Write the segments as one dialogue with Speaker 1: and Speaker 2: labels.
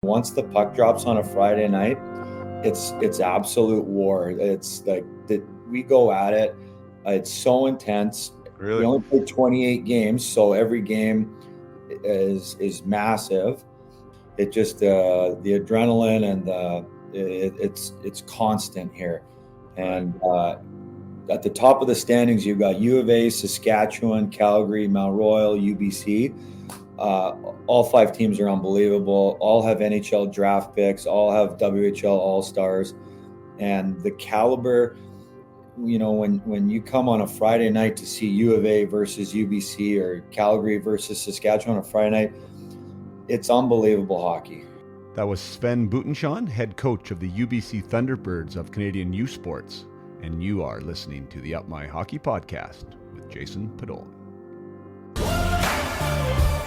Speaker 1: Once the puck drops on a Friday night, it's absolute war. It's like we go at it. It's so intense.
Speaker 2: Really?
Speaker 1: We only play 28 games, so every game is massive. It just the adrenaline and it's constant here. And at the top of the standings, you've got U of A, Saskatchewan, Calgary, Mount Royal, UBC. All 5 teams are unbelievable. All have NHL draft picks. All have WHL All-Stars. And the caliber, when you come on a Friday night to see U of A versus UBC or Calgary versus Saskatchewan on a Friday night, it's unbelievable hockey.
Speaker 2: That was Sven Butenschon, head coach of the UBC Thunderbirds of Canadian U Sports. And you are listening to the Up My Hockey podcast with Jason Podolak.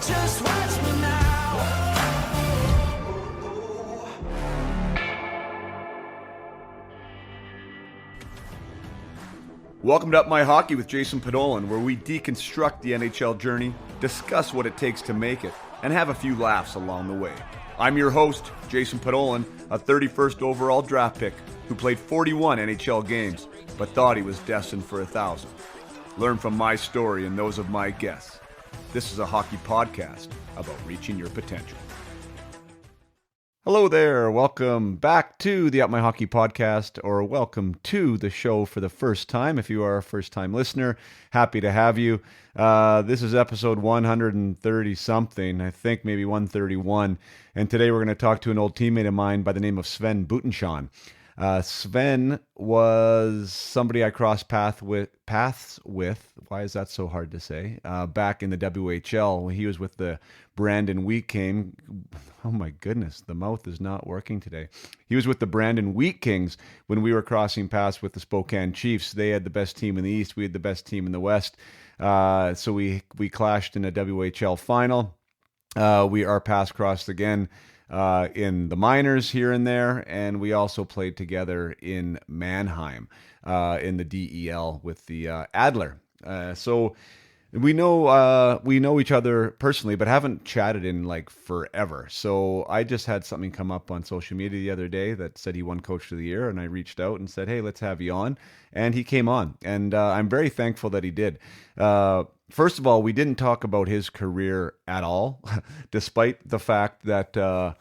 Speaker 2: Just watch me now. Welcome to Up My Hockey with Jason Podolak, where we deconstruct the NHL journey, discuss what it takes to make it, and have a few laughs along the way. I'm your host, Jason Podolak, a 31st overall draft pick who played 41 NHL games, but thought he was destined for 1,000. Learn from my story and those of my guests. This is a hockey podcast about reaching your potential. Hello there. Welcome back to the Up My Hockey podcast, or welcome to the show for the first time. If you are a first-time listener, happy to have you. This is episode 130-something, I think maybe 131. And today we're going to talk to an old teammate of mine by the name of Sven Butenschon. Sven was somebody I crossed paths with. Why is that so hard to say? Back in the WHL, he was with the Brandon Wheat King. Oh my goodness, the mouth is not working today. He was with the Brandon Wheat Kings when we were crossing paths with the Spokane Chiefs. They had the best team in the East. We had the best team in the West. So we clashed in a WHL final. Our paths crossed again in the minors here and there, and we also played together in Mannheim in the DEL with the Adler. So we know each other personally, but haven't chatted in like forever. So I just had something come up on social media the other day that said he won Coach of the Year, and I reached out and said, hey, let's have you on. And he came on, and I'm very thankful that he did. First of all, we didn't talk about his career at all, despite the fact that,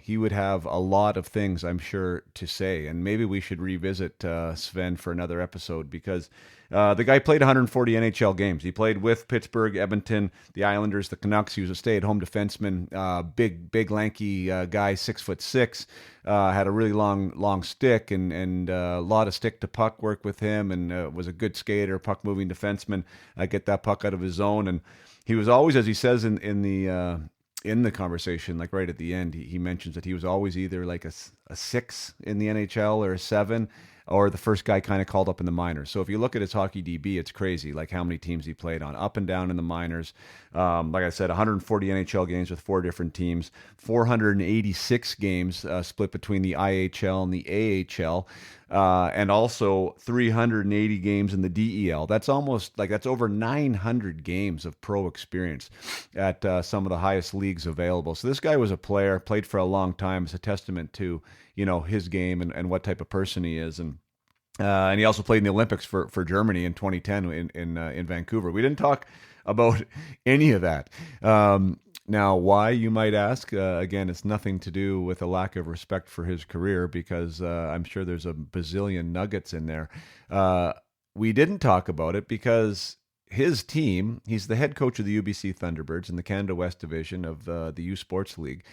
Speaker 2: he would have a lot of things, I'm sure, to say. And maybe we should revisit Sven for another episode, because the guy played 140 NHL games. He played with Pittsburgh, Edmonton, the Islanders, the Canucks. He was a stay-at-home defenseman, big, lanky guy, 6'6", had a really long stick and a lot of stick-to-puck work with him, and was a good skater, puck-moving defenseman. Get that puck out of his zone. And he was always, as he says in the conversation, like right at the end, he mentions that he was always either like a 6 in the NHL or a 7, or the first guy kind of called up in the minors. So if you look at his hockey DB, it's crazy, like how many teams he played on, up and down in the minors. Like I said, 140 NHL games with 4 different teams, 486 games split between the IHL and the AHL, and also 380 games in the DEL. That's over 900 games of pro experience at some of the highest leagues available. So this guy was a player, played for a long time. It's a testament to, his game and what type of person he is. And he also played in the Olympics for Germany in 2010 in Vancouver. We didn't talk about any of that. Now, why, you might ask? Again, it's nothing to do with a lack of respect for his career, because I'm sure there's a bazillion nuggets in there. We didn't talk about it because his team, he's the head coach of the UBC Thunderbirds in the Canada West Division of the U Sports League,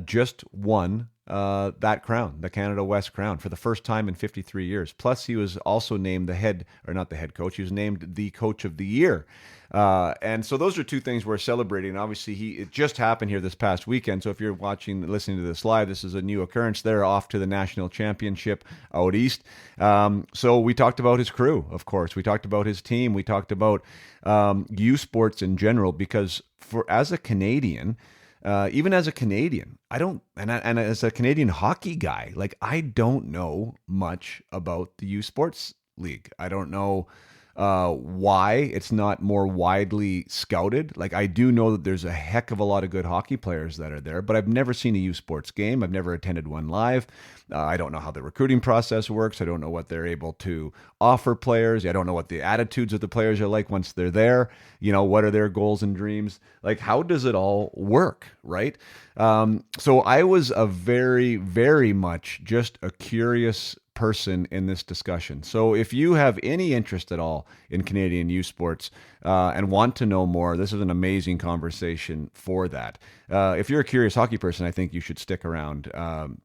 Speaker 2: just won that crown, the Canada West crown, for the first time in 53 years. Plus, he was also named not the head coach, he was named the Coach of the Year. And so those are two things we're celebrating. Obviously, it just happened here this past weekend. So if you're listening to this live, this is a new occurrence. They're off to the national championship out east. So we talked about his crew, of course. We talked about his team. We talked about U Sports in general, because as a Canadian, even as a Canadian, and as a Canadian hockey guy, like, I don't know much about the U Sports League. I don't know why it's not more widely scouted. Like, I do know that there's a heck of a lot of good hockey players that are there, but I've never seen a U Sports game. I've never attended one live. I don't know how the recruiting process works. I don't know what they're able to offer players. I don't know what the attitudes of the players are like once they're there. What are their goals and dreams? Like, how does it all work, right? So I was a very, very much just a curious person in this discussion. So if you have any interest at all in Canadian youth sports and want to know more, this is an amazing conversation for that. If you're a curious hockey person, I think you should stick around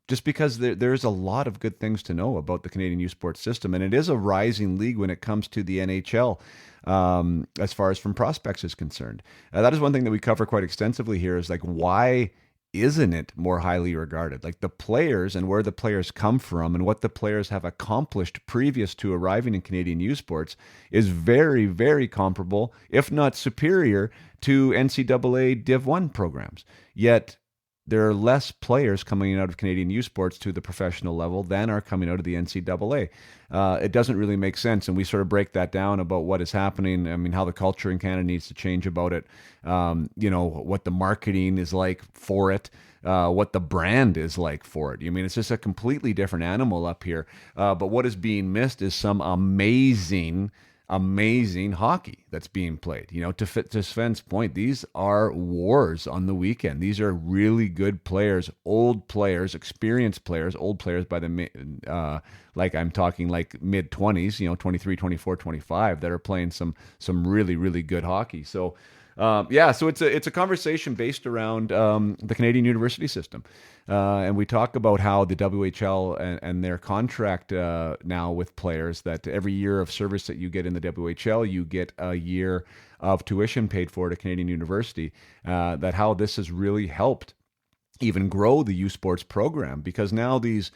Speaker 2: just because there's a lot of good things to know about the Canadian youth sports system. And it is a rising league when it comes to the NHL. As far as from prospects is concerned, that is one thing that we cover quite extensively here, is like, why isn't it more highly regarded? Like, the players and where the players come from and what the players have accomplished previous to arriving in Canadian youth sports is very, very comparable, if not superior, to NCAA Div 1 programs. Yet there are less players coming out of Canadian youth sports to the professional level than are coming out of the NCAA. It doesn't really make sense, and we sort of break that down about what is happening. I mean, how the culture in Canada needs to change about it. What the marketing is like for it, what the brand is like for it. I mean, it's just a completely different animal up here. But what is being missed is some amazing hockey that's being played. To Sven's point, these are wars on the weekend. These are really good players, old players, experienced players, old players by the like, I'm talking like mid 20s, 23, 24, 25, that are playing some really, really good hockey. So so it's a conversation based around the Canadian university system. And we talk about how the WHL and their contract now with players, that every year of service that you get in the WHL, you get a year of tuition paid for at a Canadian university, that how this has really helped even grow the U Sports program, because now these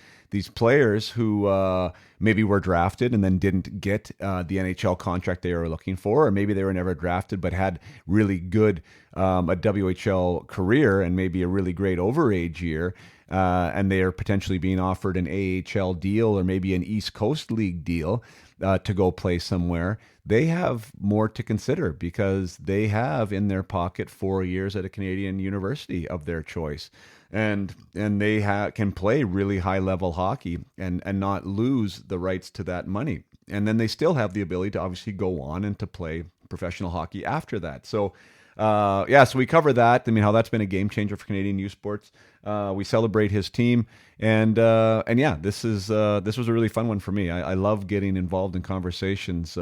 Speaker 2: players who maybe were drafted and then didn't get the NHL contract they were looking for, or maybe they were never drafted but had really good a WHL career and maybe a really great overage year, and they are potentially being offered an AHL deal or maybe an East Coast League deal to go play somewhere. They have more to consider because they have in their pocket 4 years at a Canadian university of their choice. And they can play really high level hockey and not lose the rights to that money. And then they still have the ability to obviously go on and to play professional hockey after that. So so we cover that. I mean, how that's been a game changer for Canadian youth sports. We celebrate his team, and this was a really fun one for me. I love getting involved in conversations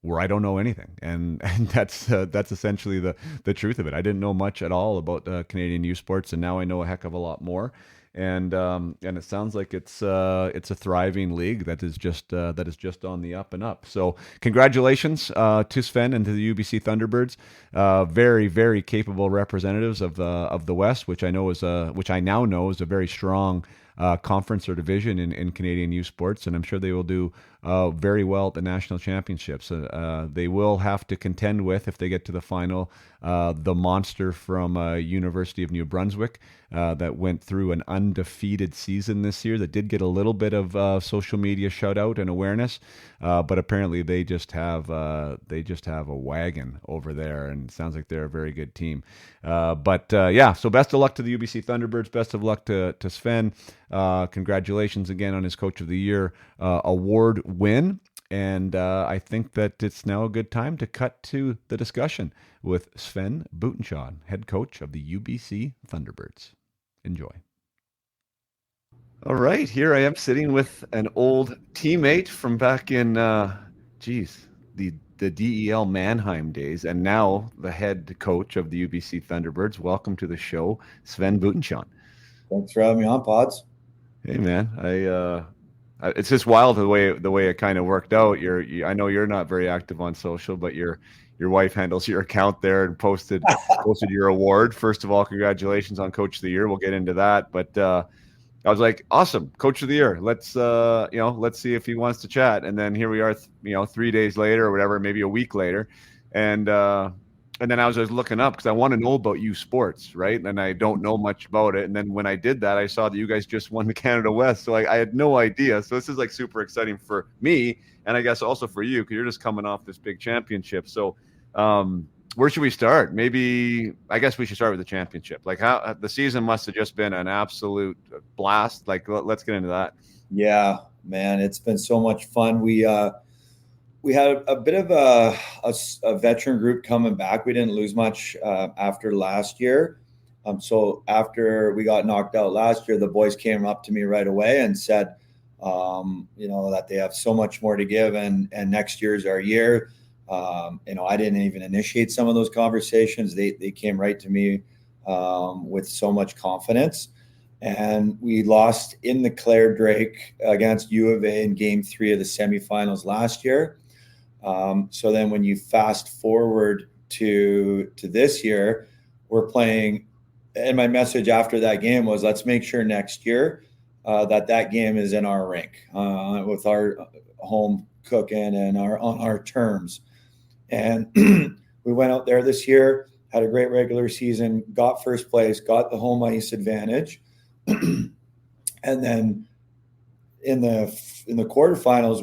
Speaker 2: where I don't know anything, and that's essentially the truth of it. I didn't know much at all about Canadian youth sports, and now I know a heck of a lot more. And it sounds like it's a thriving league that is just on the up and up. So congratulations to Sven and to the UBC Thunderbirds, very, very capable representatives of the West, which I now know is a very strong conference or division in Canadian youth sports, and I'm sure they will do very well at the national championships. They will have to contend with, if they get to the final, the monster from University of New Brunswick that went through an undefeated season this year, that did get a little bit of social media shout out and awareness, but apparently they just have a wagon over there, and it sounds like they're a very good team. So best of luck to the UBC Thunderbirds. Best of luck to Sven. Congratulations again on his Coach of the Year award win. And I think that it's now a good time to cut to the discussion with Sven Butenschon, head coach of the UBC Thunderbirds. Enjoy. All right, here I am sitting with an old teammate from back in, the DEL Mannheim days, and now the head coach of the UBC Thunderbirds. Welcome to the show, Sven Butenschon.
Speaker 1: Thanks for having me on, Pods.
Speaker 2: Hey, man, it's just wild the way it kind of worked out. I know you're not very active on social, but your wife handles your account there and posted your award. First of all, congratulations on Coach of the Year. We'll get into that, but I was like, awesome, Coach of the Year. Let's see if he wants to chat. And then here we are, 3 days later or whatever, maybe a week later, and And then I was just looking up because I want to know about U Sports, right? And I don't know much about it. And then when I did that, I saw that you guys just won the Canada West. So I had no idea. So this is like super exciting for me. And I guess also for you, because you're just coming off this big championship. So where should we start? Maybe, I guess we should start with the championship. Like how the season must have just been an absolute blast. Like let's get into that.
Speaker 1: Yeah, man, it's been so much fun. We had a bit of a veteran group coming back. We didn't lose much after last year. So after we got knocked out last year, the boys came up to me right away and said, that they have so much more to give, and next year's our year. I didn't even initiate some of those conversations. They came right to me with so much confidence. And we lost in the Claire Drake against U of A in Game 3 of the semifinals last year. So then when you fast forward to this year, we're playing, and my message after that game was, let's make sure next year that game is in our rink with our home cooking and on our terms. And we went out there this year, had a great regular season, got first place, got the home ice advantage. And then in the quarterfinals,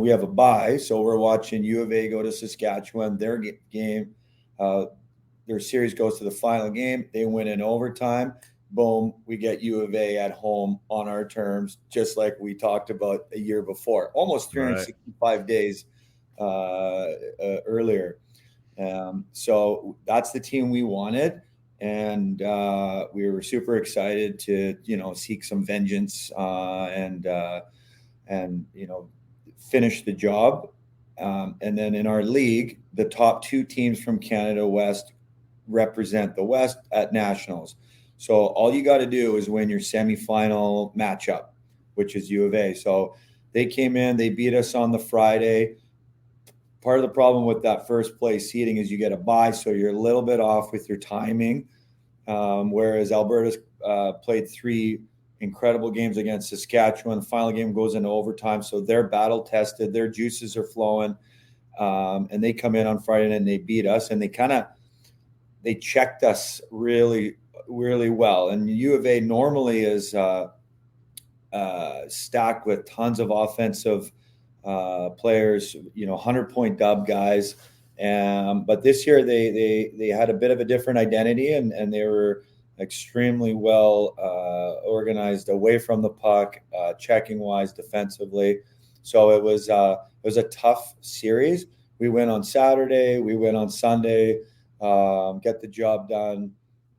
Speaker 1: we have a bye, so we're watching U of A go to Saskatchewan. Their game, their series goes to the final game. They win in overtime. Boom, we get U of A at home on our terms, just like we talked about a year before, almost 365 days earlier. So that's the team we wanted. And we were super excited to, seek some vengeance and finish the job. And then in our league, the top two teams from Canada West represent the West at nationals. So all you got to do is win your semifinal matchup, which is U of A. So they came in, they beat us on the Friday. Part of the problem with that first place seeding is you get a bye, so you're a little bit off with your timing. Whereas Alberta's played 3 incredible games against Saskatchewan. The final game goes into overtime, so they're battle tested. Their juices are flowing, and they come in on Friday night and they beat us. And they checked us really, really well. And U of A normally is stacked with tons of offensive players, 100-point dub guys. But this year they had a bit of a different identity, and they were extremely well organized away from the puck, checking wise, defensively. So it was a tough series. We win on Saturday, we win on Sunday, get the job done,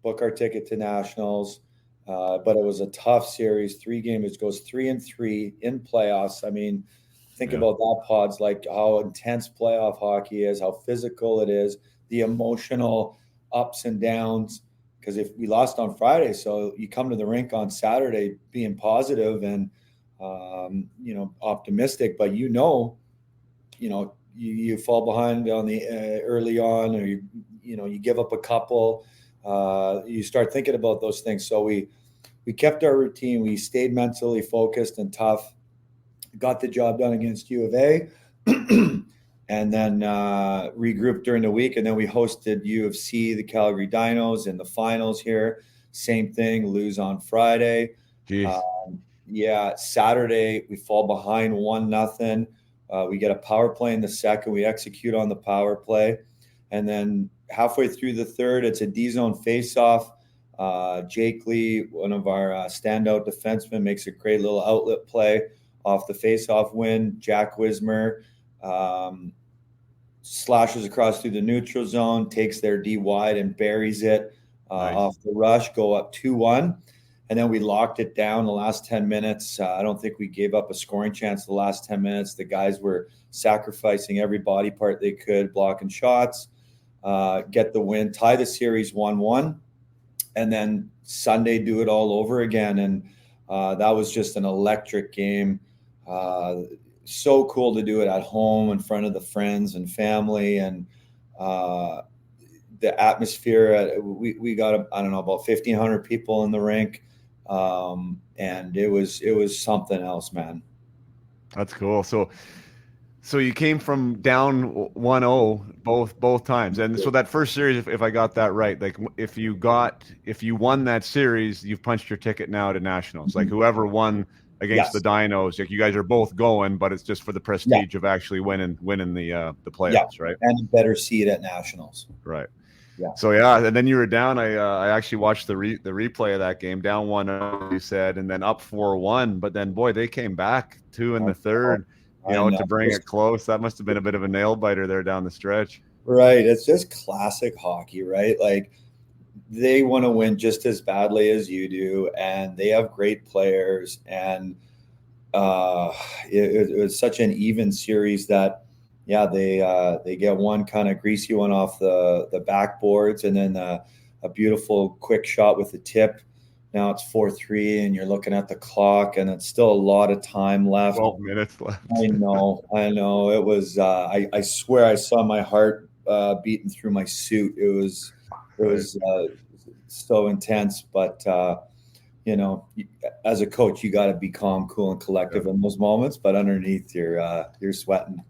Speaker 1: book our ticket to nationals. But it was a tough series. 3 games, it goes 3-3 in playoffs. I mean, think about that, Pods, like how intense playoff hockey is, how physical it is, the emotional ups and downs. Because if we lost on Friday, so you come to the rink on Saturday being positive and, optimistic, but you fall behind on the early on, or you give up a couple. You start thinking about those things. So we kept our routine. We stayed mentally focused and tough. Got the job done against U of A, and then regrouped during the week. And then we hosted U of C, the Calgary Dinos, in the finals here. Same thing, lose on Friday. Saturday we fall behind 1-0. We get a power play in the second. We execute on the power play. And then halfway through the third, it's a D-zone face-off. Jake Lee, one of our standout defensemen, makes a great little outlet play off the face-off win. Jack Wismer slashes across through the neutral zone, takes their D wide and buries it off the rush, go up 2-1. And then we locked it down the last 10 minutes. I don't think we gave up a scoring chance the last 10 minutes. The guys were sacrificing every body part they could, blocking shots, get the win, tie the series 1-1. And then Sunday do it all over again. And that was just an electric game. So cool to do it at home in front of the friends and family, and the atmosphere. We got about 1,500 people in the rink, and it was something else, man.
Speaker 2: That's cool. So So you came from down 1-0 both times, and so that first series, if I got that right, like if you won that series, you've punched your ticket now to nationals. Like whoever won against the
Speaker 1: Yes.
Speaker 2: Dinos, like you guys are both going, but it's just for the
Speaker 1: Yeah.
Speaker 2: prestige of actually winning the playoffs,
Speaker 1: Yeah.
Speaker 2: right?
Speaker 1: And a better seed at nationals.
Speaker 2: Right.
Speaker 1: Yeah.
Speaker 2: So yeah, and then you were down. I actually watched the replay of that game, down 1-0, you said, and then up 4-1. But then boy, they came back two in the third,
Speaker 1: I know.
Speaker 2: to bring it close. That must have been a bit of a nail biter there down the stretch.
Speaker 1: Right. It's just classic hockey, right? Like they want to win just as badly as you do, and they have great players. And it was such an even series that, yeah, they get one kind of greasy one off the backboards, and then a beautiful quick shot with the tip. Now it's 4-3, and you're looking at the clock, and it's still a lot of time left.
Speaker 2: 12 minutes left.
Speaker 1: I know. It was. I swear I saw my heart beating through my suit. It was so intense. But as a coach, you got to be calm, cool, and collective in those moments. But underneath, you're sweating.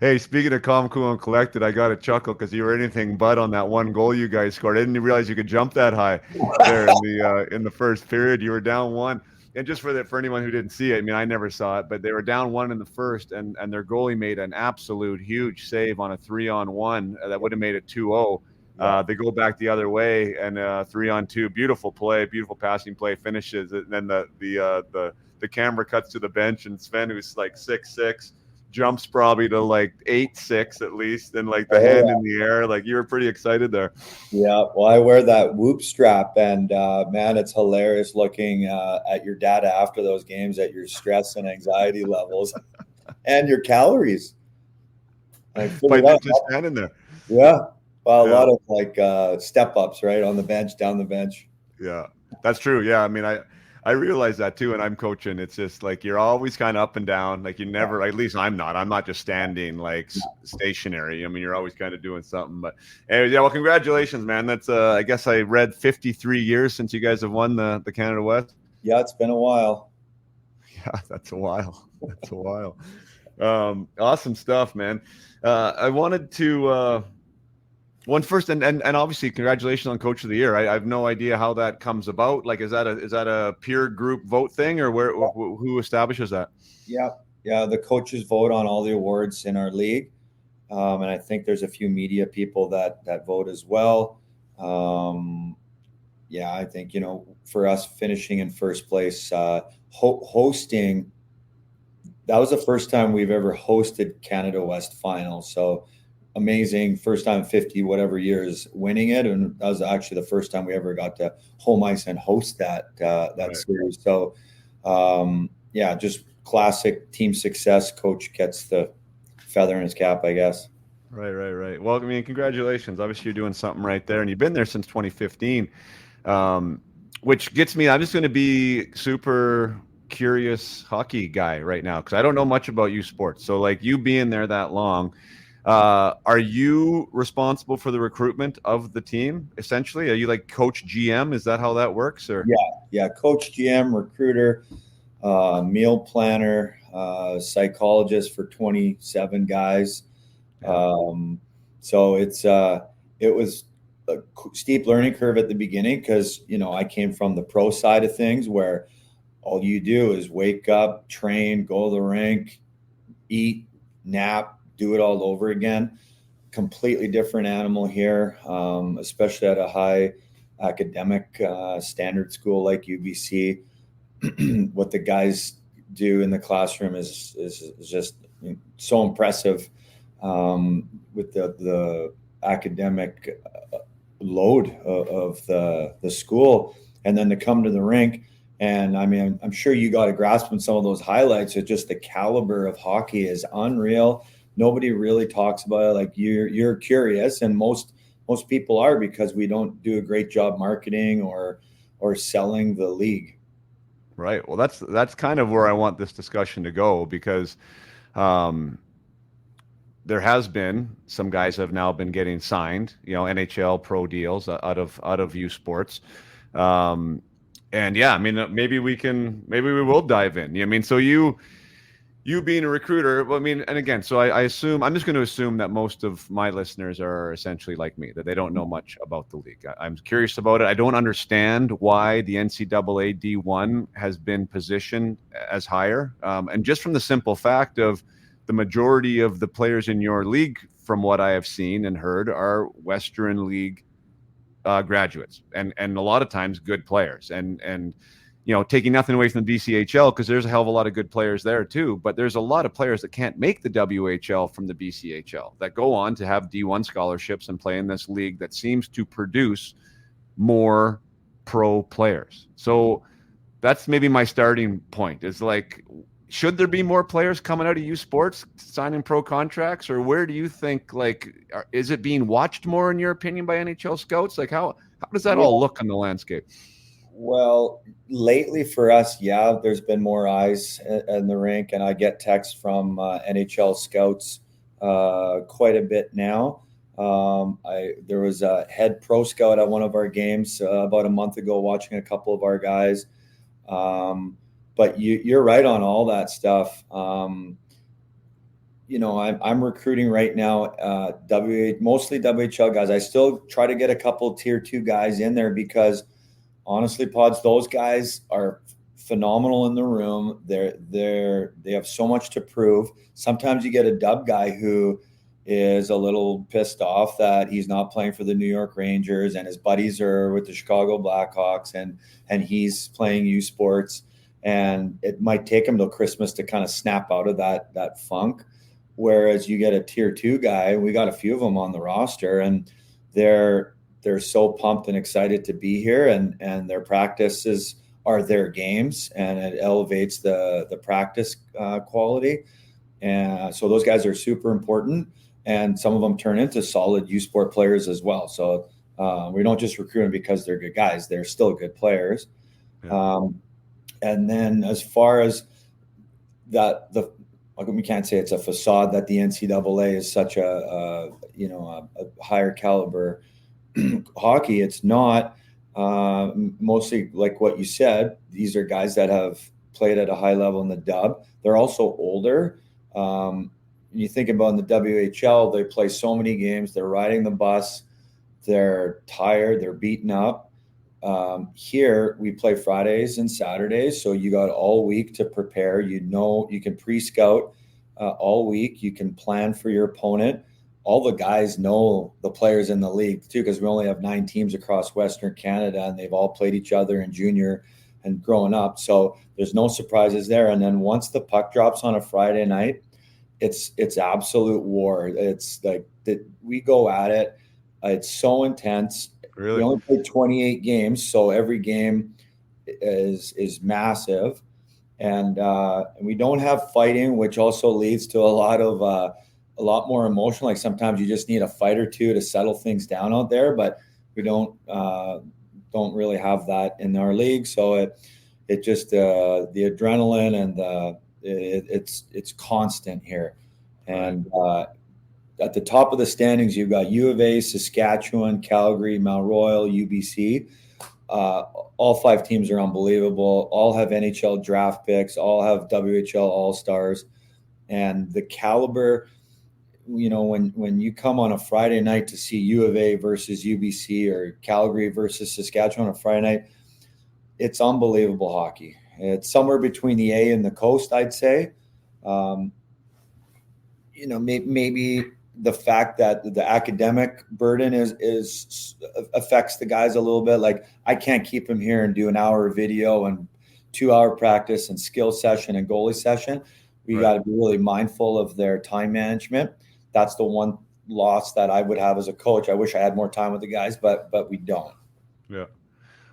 Speaker 2: Hey, speaking of calm, cool, and collected, I got a chuckle because you were anything but on that one goal you guys scored. I didn't realize you could jump that high there in the first period. You were down 1. And just for anyone who didn't see it, I mean, I never saw it, but they were down 1 in the first, and their goalie made an absolute huge save on a 3-on-1 that would have made it 2-0. They go back the other way, and 3-on-2, beautiful play, beautiful passing play, finishes. And then the camera cuts to the bench, and Sven, who's like 6'6", jumps probably to like 8'6" at least, and like the hand in the air. Like you were pretty excited there.
Speaker 1: Yeah, well, I wear that whoop strap, and man, it's hilarious looking at your data after those games, at your stress and anxiety levels, and your calories.
Speaker 2: By just standing there.
Speaker 1: Yeah, well, a lot of like step ups, right, on the bench, down the bench.
Speaker 2: Yeah, that's true. Yeah, I mean, I realize that too, and I'm coaching. It's just like you're always kind of up and down. Like you never, at least I'm not. I'm not just standing like stationary. I mean, you're always kind of doing something. But anyways, yeah. Well, congratulations, man. That's I guess I read 53 years since you guys have won the Canada West.
Speaker 1: Yeah, it's been a while.
Speaker 2: Yeah, that's a while. That's a while. Awesome stuff, man. I wanted to. One first, and obviously, congratulations on Coach of the Year. I have no idea how that comes about. Like, is that a peer group vote thing, or who establishes that?
Speaker 1: Yeah. The coaches vote on all the awards in our league, and I think there's a few media people that vote as well. Yeah, I think for us finishing in first place, hosting. That was the first time we've ever hosted Canada West Finals. So. Amazing, first time 50 whatever years winning it, and that was actually the first time we ever got to home ice and host that right. Series. So yeah, just classic team success. Coach gets the feather in his cap, I guess.
Speaker 2: Right. Well, I mean, congratulations. Obviously, you're doing something right there, and you've been there since 2015, which gets me. I'm just going to be super curious hockey guy right now because I don't know much about youth sports. So, like you being there that long. Are you responsible for the recruitment of the team? Essentially, are you like coach GM? Is that how that works? Or
Speaker 1: yeah, coach GM, recruiter, meal planner, psychologist for 27 guys. So it was a steep learning curve at the beginning because I came from the pro side of things where all you do is wake up, train, go to the rink, eat, nap. Do it all over again. Completely different animal here, especially at a high academic standard school like UBC. What the guys do in the classroom is just so impressive with the academic load of the school, and then to come to the rink. And I mean, I'm sure you got a grasp on some of those highlights. It's just the caliber of hockey is unreal. Nobody really talks about it. Like you're curious, and most people are because we don't do a great job marketing or selling the league.
Speaker 2: Right. Well, that's kind of where I want this discussion to go because there has been some guys have now been getting signed, NHL pro deals out of youth sports. And yeah, I mean, maybe we will dive in. I mean, so you You being a recruiter, well, I mean, and again, so I assume, I'm just going to assume that most of my listeners are essentially like me, that they don't know much about the league. I'm curious about it. I don't understand why the NCAA D1 has been positioned as higher. And just from the simple fact of the majority of the players in your league, from what I have seen and heard, are Western League graduates, and a lot of times good players, and taking nothing away from the BCHL, because there's a hell of a lot of good players there too, but there's a lot of players that can't make the WHL from the BCHL that go on to have D1 scholarships and play in this league that seems to produce more pro players. So that's maybe my starting point, is like, should there be more players coming out of U Sports signing pro contracts, or where do you think, like, is it being watched more in your opinion by NHL scouts? Like, how does that all look on the landscape?
Speaker 1: Well, lately for us, yeah, there's been more eyes in the rink, and I get texts from NHL scouts quite a bit now. There was a head pro scout at one of our games about a month ago, watching a couple of our guys. But you're right on all that stuff. I'm recruiting right now, mostly WHL guys. I still try to get a couple tier 2 guys in there because, honestly, Pods, those guys are phenomenal in the room. They have so much to prove. Sometimes you get a dub guy who is a little pissed off that he's not playing for the New York Rangers and his buddies are with the Chicago Blackhawks, and he's playing U Sports, and it might take him till Christmas to kind of snap out of that funk. Whereas you get a tier 2 guy, we got a few of them on the roster, and they're so pumped and excited to be here, and their practices are their games, and it elevates the practice quality. And so those guys are super important, and some of them turn into solid U Sport players as well. So we don't just recruit them because they're good guys; they're still good players. Yeah. And then as far as that, we can't say it's a facade that the NCAA is such a higher caliber hockey. It's not. Mostly like what you said, these are guys that have played at a high level in the dub. They're also older. You think about in the WHL, they play so many games. They're riding the bus. They're tired. They're beaten up. Here we play Fridays and Saturdays, so you got all week to prepare. You can pre-scout all week. You can plan for your opponent. All the guys know the players in the league too, because we only have 9 teams across Western Canada, and they've all played each other in junior and growing up. So there's no surprises there. And then once the puck drops on a Friday night, it's absolute war. It's like we go at it. It's so intense.
Speaker 2: Really?
Speaker 1: We only play 28 games, so every game is massive, and we don't have fighting, which also leads to a lot more emotion. Like sometimes you just need a fight or two to settle things down out there, but we don't really have that in our league. So it just the adrenaline and it's constant here. And at the top of the standings, you've got U of A, Saskatchewan, Calgary, Mount Royal, UBC. All 5 teams are unbelievable. All have NHL draft picks. All have WHL All-Stars. And the caliber, when you come on a Friday night to see U of A versus UBC or Calgary versus Saskatchewan on a Friday night, it's unbelievable hockey. It's somewhere between the A and the coast, I'd say. Maybe the fact that the academic burden is affects the guys a little bit. Like I can't keep them here and do an hour video and 2-hour practice and skill session and goalie session. We got to be really mindful of their time management. That's the one loss that I would have as a coach. I wish I had more time with the guys, but we don't.
Speaker 2: Yeah.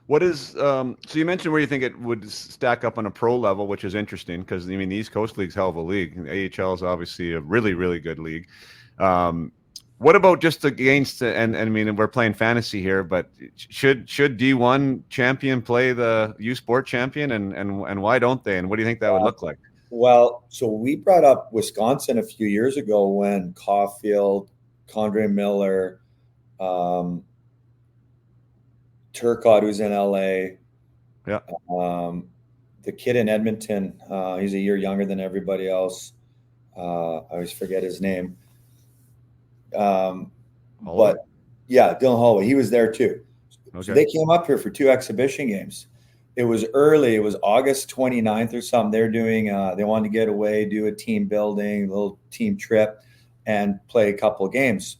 Speaker 2: What is so you mentioned where you think it would stack up on a pro level, which is interesting because the East Coast League's hell of a league. AHL is obviously a really, really good league. What about just against and I mean we're playing fantasy here, but should D1 champion play the U Sport champion and why don't they? And what do you think that would look like?
Speaker 1: Well, so we brought up Wisconsin a few years ago when Caulfield, Condre Miller, Turcotte, who's in LA.
Speaker 2: Yeah.
Speaker 1: the kid in Edmonton. He's a year younger than everybody else. I always forget his name. But yeah, Dylan Holloway, he was there too. Okay. So they came up here for 2 exhibition games. It was early. It was August 29th or something. They're doing, they wanted to get away, do a team building, a little team trip, and play a couple of games.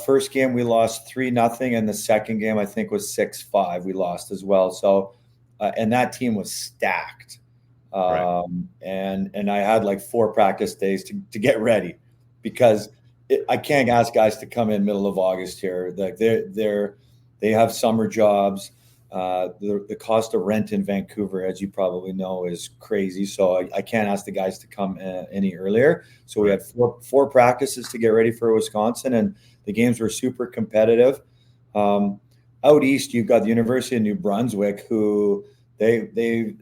Speaker 1: First game, we lost 3-0. And the second game, I think, was 6-5. We lost as well. So, and that team was stacked. Right. And I had like 4 practice days to get ready, because I can't ask guys to come in middle of August here. Like they have summer jobs. The cost of rent in Vancouver, as you probably know, is crazy. So I can't ask the guys to come any earlier. So we had four practices to get ready for Wisconsin, and the games were super competitive. Out east, you've got the University of New Brunswick, who they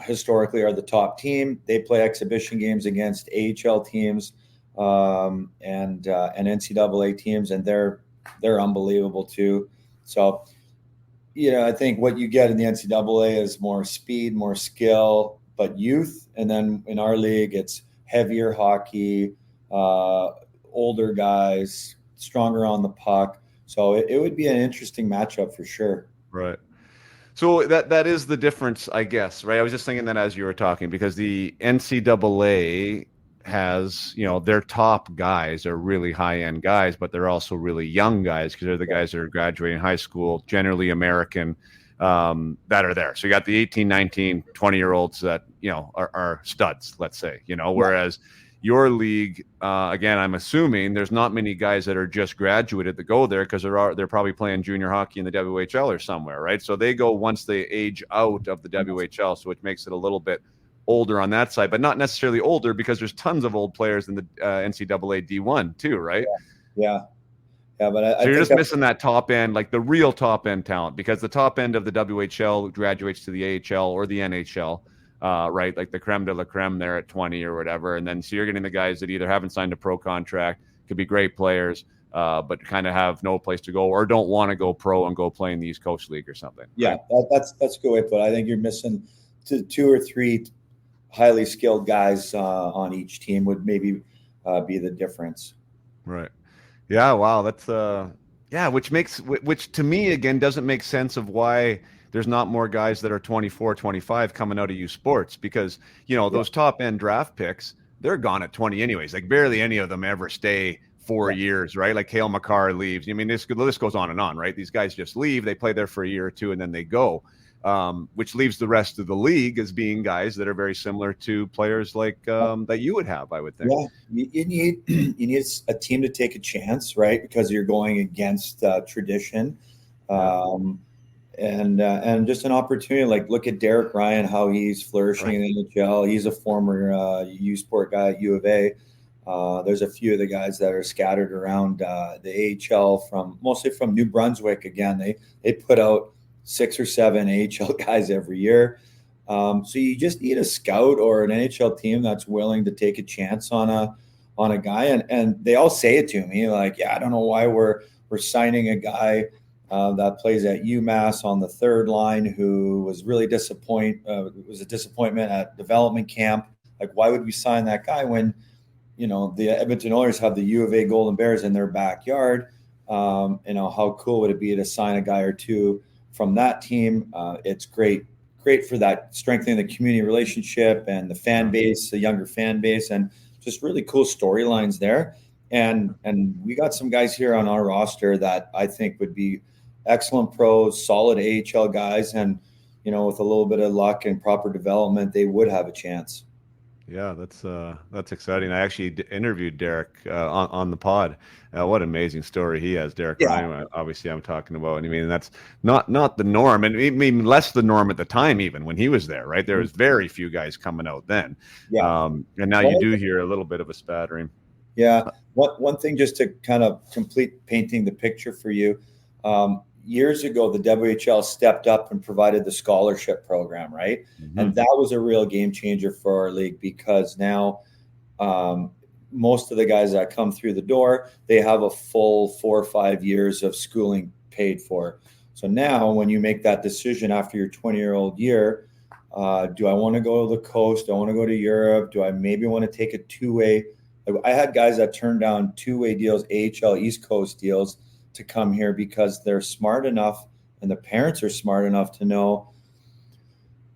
Speaker 1: historically are the top team. They play exhibition games against AHL teams and NCAA teams, and they're unbelievable too. So, I think what you get in the NCAA is more speed, more skill, but youth. And then in our league, it's heavier hockey, older guys, stronger on the puck. So it would be an interesting matchup for sure.
Speaker 2: Right. So that is the difference, I guess, right? I was just thinking that as you were talking, because the NCAA has, their top guys are really high-end guys, but they're also really young guys, because they're the guys that are graduating high school, generally American, that are there. So you got the 18, 19, 20-year-olds that, are studs, let's say, whereas your league, again, I'm assuming there's not many guys that are just graduated that go there, because they're probably playing junior hockey in the WHL or somewhere, right? So they go once they age out of the WHL, so it makes it a little bit older on that side, but not necessarily older, because there's tons of old players in the NCAA D1 too, right?
Speaker 1: Yeah. But
Speaker 2: so you're just missing that top end, like the real top end talent, because the top end of the WHL graduates to the AHL or the NHL, right? Like the creme de la creme there at 20 or whatever. And then so you're getting the guys that either haven't signed a pro contract, could be great players, but kind of have no place to go, or don't want to go pro and go play in the East Coast League or something.
Speaker 1: Yeah, right? That's a good way to put it. I think you're missing 2 or 3 highly skilled guys on each team would maybe be the difference.
Speaker 2: Right. Yeah. Wow. That's which to me, again, doesn't make sense of why there's not more guys that are 24, 25 coming out of U Sports, because, those top end draft picks, they're gone at 20 anyways. Like barely any of them ever stay 4 years, right? Like Cale Makar leaves. I mean, this goes on and on, right? These guys just leave, they play there for a year or 2, and then they go. Which leaves the rest of the league as being guys that are very similar to players like that you would have, I would think.
Speaker 1: Yeah, you need a team to take a chance, right? Because you're going against tradition, and just an opportunity. Like look at Derek Ryan, how he's flourishing in the NHL. He's a former U Sport guy at U of A. There's a few of the guys that are scattered around the AHL mostly from New Brunswick. Again, they put out 6 or 7 AHL guys every year. So you just need a scout or an NHL team that's willing to take a chance on a guy. And they all say it to me, like, I don't know why we're signing a guy that plays at UMass on the third line, who was really was a disappointment at development camp. Like, why would we sign that guy when, the Edmonton Oilers have the U of A Golden Bears in their backyard? How cool would it be to sign a guy or 2 from that team? It's great for that, strengthening the community relationship and the fan base, the younger fan base, and just really cool storylines there. And we got some guys here on our roster that I think would be excellent pros, solid AHL guys, and with a little bit of luck and proper development, they would have a chance.
Speaker 2: Yeah, that's exciting. I actually interviewed Derek on the pod. What an amazing story he has, Derek Ryan. Obviously, I'm talking about, and I mean that's not the norm, and I mean less the norm at the time, even when he was there. Right, there was very few guys coming out then. And now you do hear a little bit of a spattering.
Speaker 1: Yeah, one thing just to kind of complete painting the picture for you. Years ago, the WHL stepped up and provided the scholarship program, right? Mm-hmm. And that was a real game changer for our league, because now most of the guys that come through the door, they have a full 4 or 5 years of schooling paid for. So now when you make that decision after your 20-year-old year, Do I want to go to the coast? Do I want to go to Europe? Do I maybe want to take a two-way? Like, I had guys that turned down two-way deals, AHL East Coast deals, to come here because they're smart enough and the parents are smart enough to know,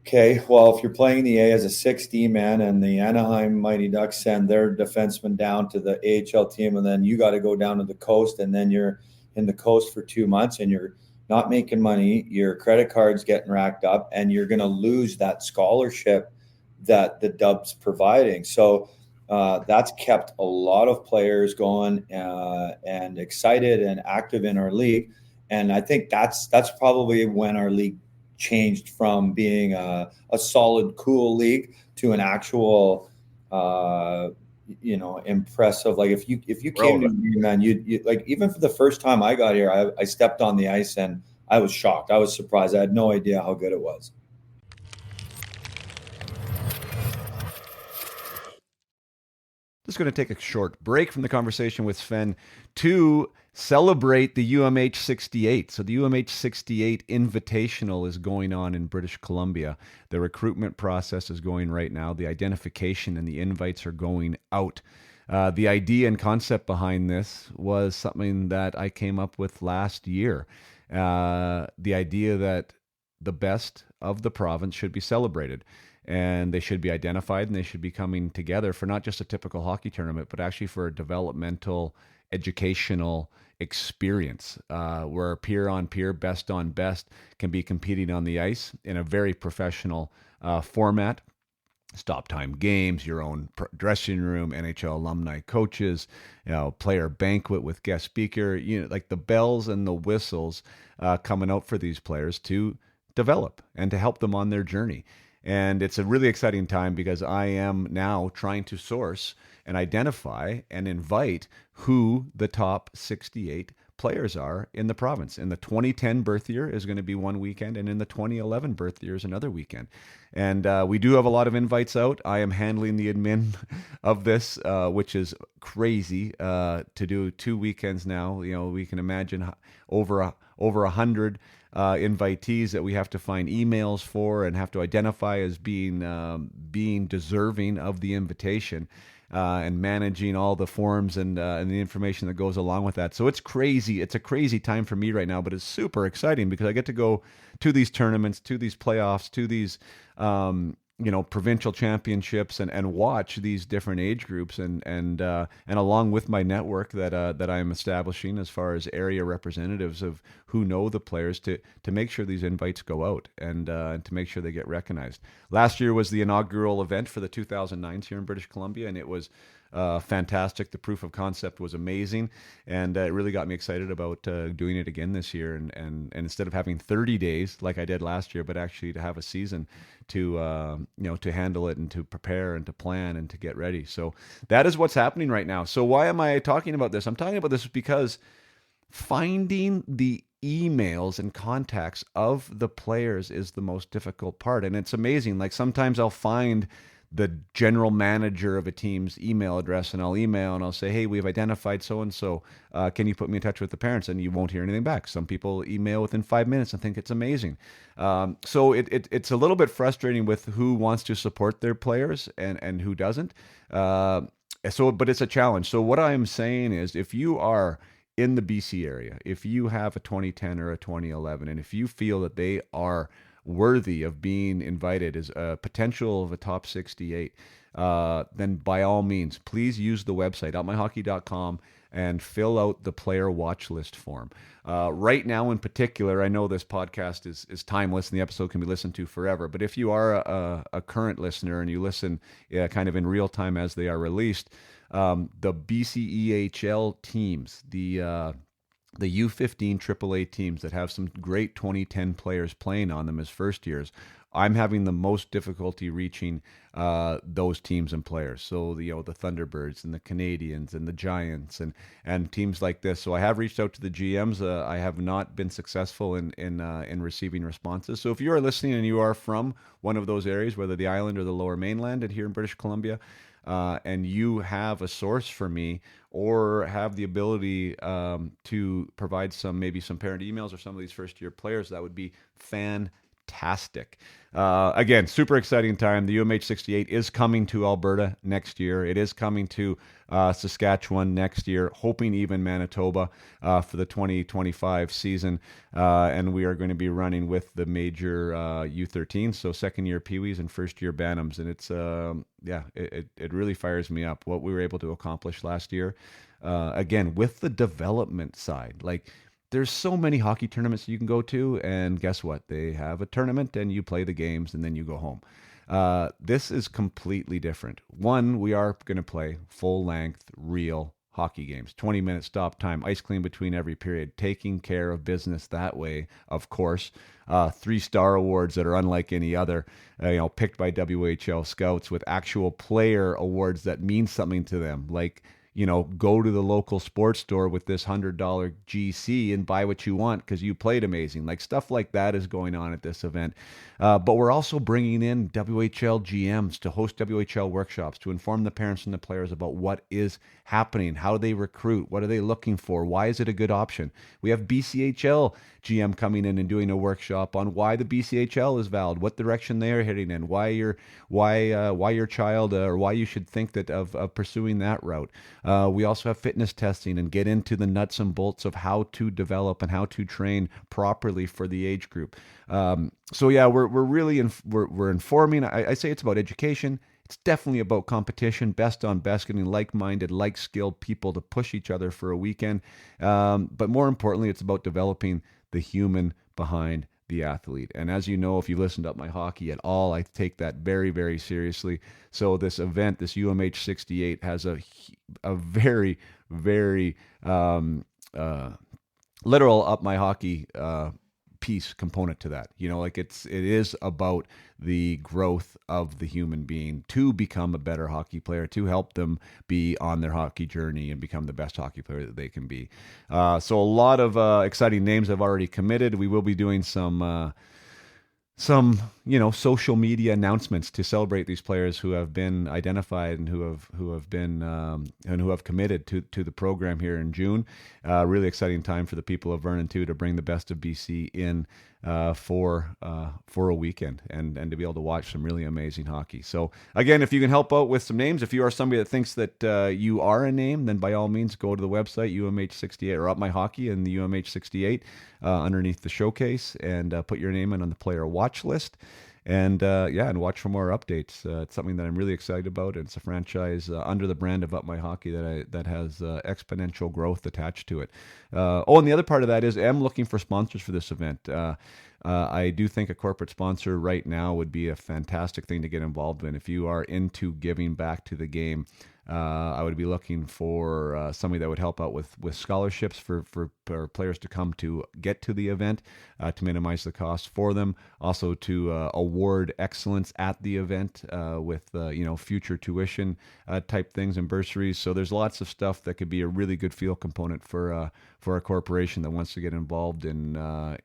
Speaker 1: okay, well, if you're playing the A as a 6D man and the Anaheim Mighty Ducks send their defenseman down to the AHL team, and then you got to go down to the coast, and then you're in the coast for 2 months and you're not making money, your credit card's getting racked up, and you're going to lose that scholarship that the Dub's providing. So that's kept a lot of players going and excited and active in our league. And I think that's probably when our league changed from being a solid, cool league to an actual, impressive. Like if you came to me, man, you like, even for the first time I got here, I stepped on the ice and I was shocked. I was surprised. I had no idea how good it was.
Speaker 2: Just going to take a short break from the conversation with Sven to celebrate the UMH 68. So the UMH 68 Invitational is going on in British Columbia. The recruitment process is going right now. The identification and the invites are going out. The idea and concept behind this was something that I came up with last year. The idea that the best of the province should be celebrated. And they should be identified, and they should be coming together for not just a typical hockey tournament, but actually for a developmental, educational experience where peer on peer, best on best can be competing on the ice in a very professional format. Stop time games, your own dressing room, NHL alumni coaches, player banquet with guest speaker, like the bells and the whistles coming out for these players to develop and to help them on their journey. And it's a really exciting time because I am now trying to source and identify and invite who the top 68 players are in the province. In the 2010 birth year is going to be one weekend, and in the 2011 birth year is another weekend. And we do have a lot of invites out. I am handling the admin of this, which is crazy to do 2 weekends now. We can imagine over 100 invitees that we have to find emails for and have to identify as being deserving of the invitation, and managing all the forms and the information that goes along with that. So it's crazy. It's a crazy time for me right now, but it's super exciting because I get to go to these tournaments, to these playoffs, to these provincial championships, and watch these different age groups, and along with my network that I'm establishing as far as area representatives of who know the players to make sure these invites go out and to make sure they get recognized. Last year was the inaugural event for the 2009s here in British Columbia, and it was fantastic. The proof of concept was amazing, and it really got me excited about doing it again this year. And instead of having 30 days like I did last year, but actually to have a season to to handle it and to prepare and to plan and to get ready. So that is what's happening right now. So why am I talking about this? I'm talking about this because finding the emails and contacts of the players is the most difficult part. And it's amazing. Like sometimes I'll find the general manager of a team's email address, and I'll email and I'll say, hey, we've identified so-and-so. Can you put me in touch with the parents? And you won't hear anything back. Some people email within 5 minutes and think it's amazing. So it's a little bit frustrating with who wants to support their players and who doesn't. But it's a challenge. So what I'm saying is, if you are in the BC area, if you have a 2010 or a 2011, and if you feel that they are worthy of being invited as a potential of a top 68, then by all means, please use the website, outmyhockey.com, and fill out the player watch list form. Right now in particular, I know this podcast is timeless and the episode can be listened to forever, but if you are a current listener and you listen kind of in real time as they are released, the BCEHL teams, the U15 AAA teams that have some great 2010 players playing on them as first years, I'm having the most difficulty reaching those teams and players. So the Thunderbirds and the Canadians and the Giants and teams like this. So I have reached out to the GMs. I have not been successful in receiving responses. So if you are listening and you are from one of those areas, whether the island or the Lower Mainland and here in British Columbia, and you have a source for me or have the ability to provide maybe some parent emails or some of these first year players, that would be fantastic. fantastic. Again, super exciting time. The UMH 68 is coming to Alberta next year. It is coming to Saskatchewan next year, hoping even Manitoba for the 2025 season. And we are going to be running with the major U13, so second-year Pee-wees and first-year Bantams. And it's, it really fires me up what we were able to accomplish last year. Again, with the development side, like, there's so many hockey tournaments you can go to, and guess what? They have a tournament, and you play the games, and then you go home. This is completely different. One, we are going to play full-length, real hockey games. 20-minute stop time, ice clean between every period, taking care of business that way, of course. 3-star awards that are unlike any other, picked by WHL scouts with actual player awards that mean something to them, like, go to the local sports store with this $100 GC and buy what you want because you played amazing. Like, stuff like that is going on at this event. But we're also bringing in WHL GMs to host WHL workshops to inform the parents and the players about what is happening, how they recruit, what are they looking for, why is it a good option. We have BCHL GM coming in and doing a workshop on why the BCHL is valid, what direction they are heading in, why your child or why you should think that of pursuing that route. We also have fitness testing and get into the nuts and bolts of how to develop and how to train properly for the age group. So yeah, we're really we're informing. I say it's about education. It's definitely about competition, best on best, getting like-minded, like-skilled people to push each other for a weekend. But more importantly, it's about developing the human behind the athlete. And as you know, if you listened to my hockey at all, I take that very, very seriously. So this event, this UMH 68, has a very, very literal up my hockey piece component to that. It is about the growth of the human being to become a better hockey player, to help them be on their hockey journey and become the best hockey player that they can be. So a lot of exciting names have already committed. We will be doing some social media announcements to celebrate these players who have been identified and who have committed to the program here in June. Really exciting time for the people of Vernon too, to bring the best of BC in for a weekend and to be able to watch some really amazing hockey. So again, if you can help out with some names, if you are somebody that thinks that you are a name, then by all means go to the website UMH68 or Up My Hockey and the UMH68 underneath the showcase and put your name in on the player watch list. And and watch for more updates. It's something that I'm really excited about. It's a franchise under the brand of Up My Hockey that has exponential growth attached to it. And the other part of that is I'm looking for sponsors for this event. I do think a corporate sponsor right now would be a fantastic thing to get involved in. If you are into giving back to the game, I would be looking for somebody that would help out with scholarships for players to come to get to the event, to minimize the cost for them. Also to award excellence at the event with future tuition type things and bursaries. So there's lots of stuff that could be a really good field component for a corporation that wants to get involved in the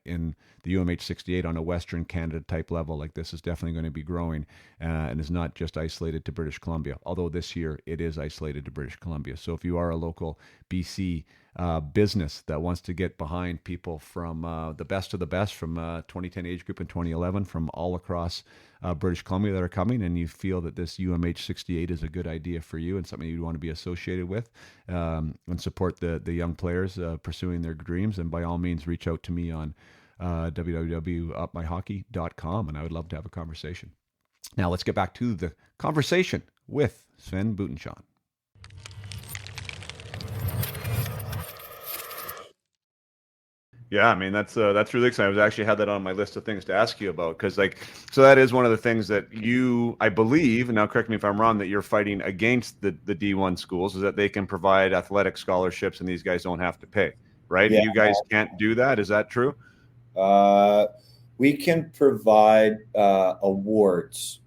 Speaker 2: UMH 68 on a Western Canada type level. Like, this is definitely going to be growing and is not just isolated to British Columbia, although this year it is isolated to British Columbia. So if you are a local BC business that wants to get behind people from the best of the best from 2010 age group and 2011 from all across British Columbia that are coming, and you feel that this UMH 68 is a good idea for you and something you'd want to be associated with and support the young players pursuing their dreams, and by all means reach out to me on www.upmyhockey.com, and I would love to have a conversation. Now let's get back to the conversation with Sven Butenschon. Yeah, I mean, that's really exciting. I actually had that on my list of things to ask you about, because so that is one of the things that I believe, and now correct me if I'm wrong, that you're fighting against the D1 schools, is that they can provide athletic scholarships and these guys don't have to pay, right? Yeah. You guys can't do that. Is that true?
Speaker 1: We can provide awards.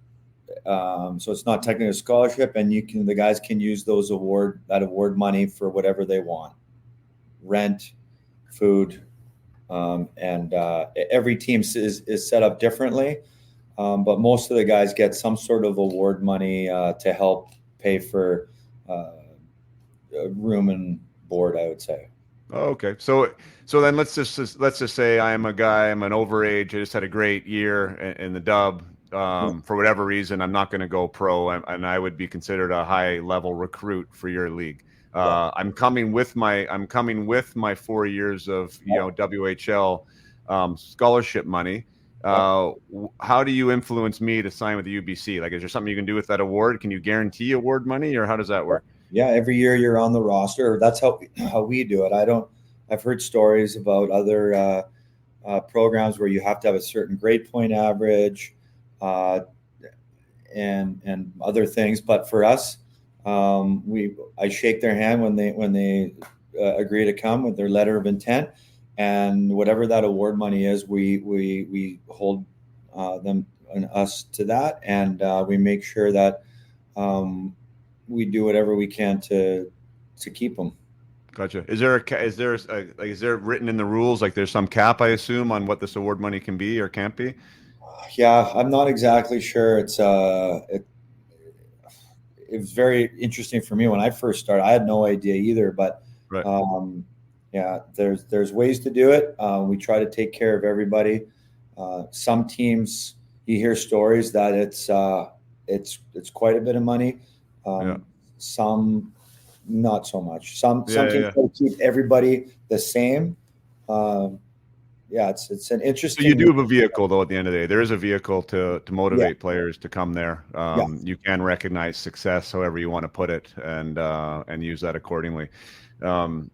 Speaker 1: So it's not technically a scholarship, and the guys can use that award money for whatever they want. Rent, food, and every team is set up differently. But most of the guys get some sort of award money to help pay for room and board, I would say.
Speaker 2: Oh, okay. So then let's just say I'm a guy, I'm an overage. I just had a great year in the dub.
Speaker 1: Yeah.
Speaker 2: For whatever reason, I'm not going to go pro, and I would be considered a high level recruit for your league.
Speaker 1: Yeah.
Speaker 2: I'm coming with my 4 years of WHL scholarship money.
Speaker 1: Yeah.
Speaker 2: How do you influence me to sign with the UBC? Like, is there something you can do with that award? Can you guarantee award money, or how does that work?
Speaker 1: Yeah, every year you're on the roster. That's how we do it. I don't. I've heard stories about other programs where you have to have a certain grade point average, uh, and other things. But for us, I shake their hand when they agree to come with their letter of intent, and whatever that award money is, we hold them and us to that, and we make sure that um, we do whatever we can to keep them.
Speaker 2: Gotcha. Is there written in the rules, like there's some cap, I assume, on what this award money can be or can't be?
Speaker 1: Yeah, I'm not exactly sure. It was very interesting for me when I first started. I had no idea either, but
Speaker 2: Right.
Speaker 1: um, yeah, there's ways to do it. We try to take care of everybody. Some teams, you hear stories that it's quite a bit of money.
Speaker 2: Yeah.
Speaker 1: Some not so much. Some
Speaker 2: Yeah.
Speaker 1: teams
Speaker 2: Yeah.
Speaker 1: try to keep everybody the same. Um, yeah, it's an
Speaker 2: So you do
Speaker 1: interesting.
Speaker 2: have a vehicle, though. At the end of the day, there is a vehicle to
Speaker 1: Yeah,
Speaker 2: motivate players to come there.
Speaker 1: yeah.
Speaker 2: You can recognize success, however you want to put it, and use that accordingly. Um,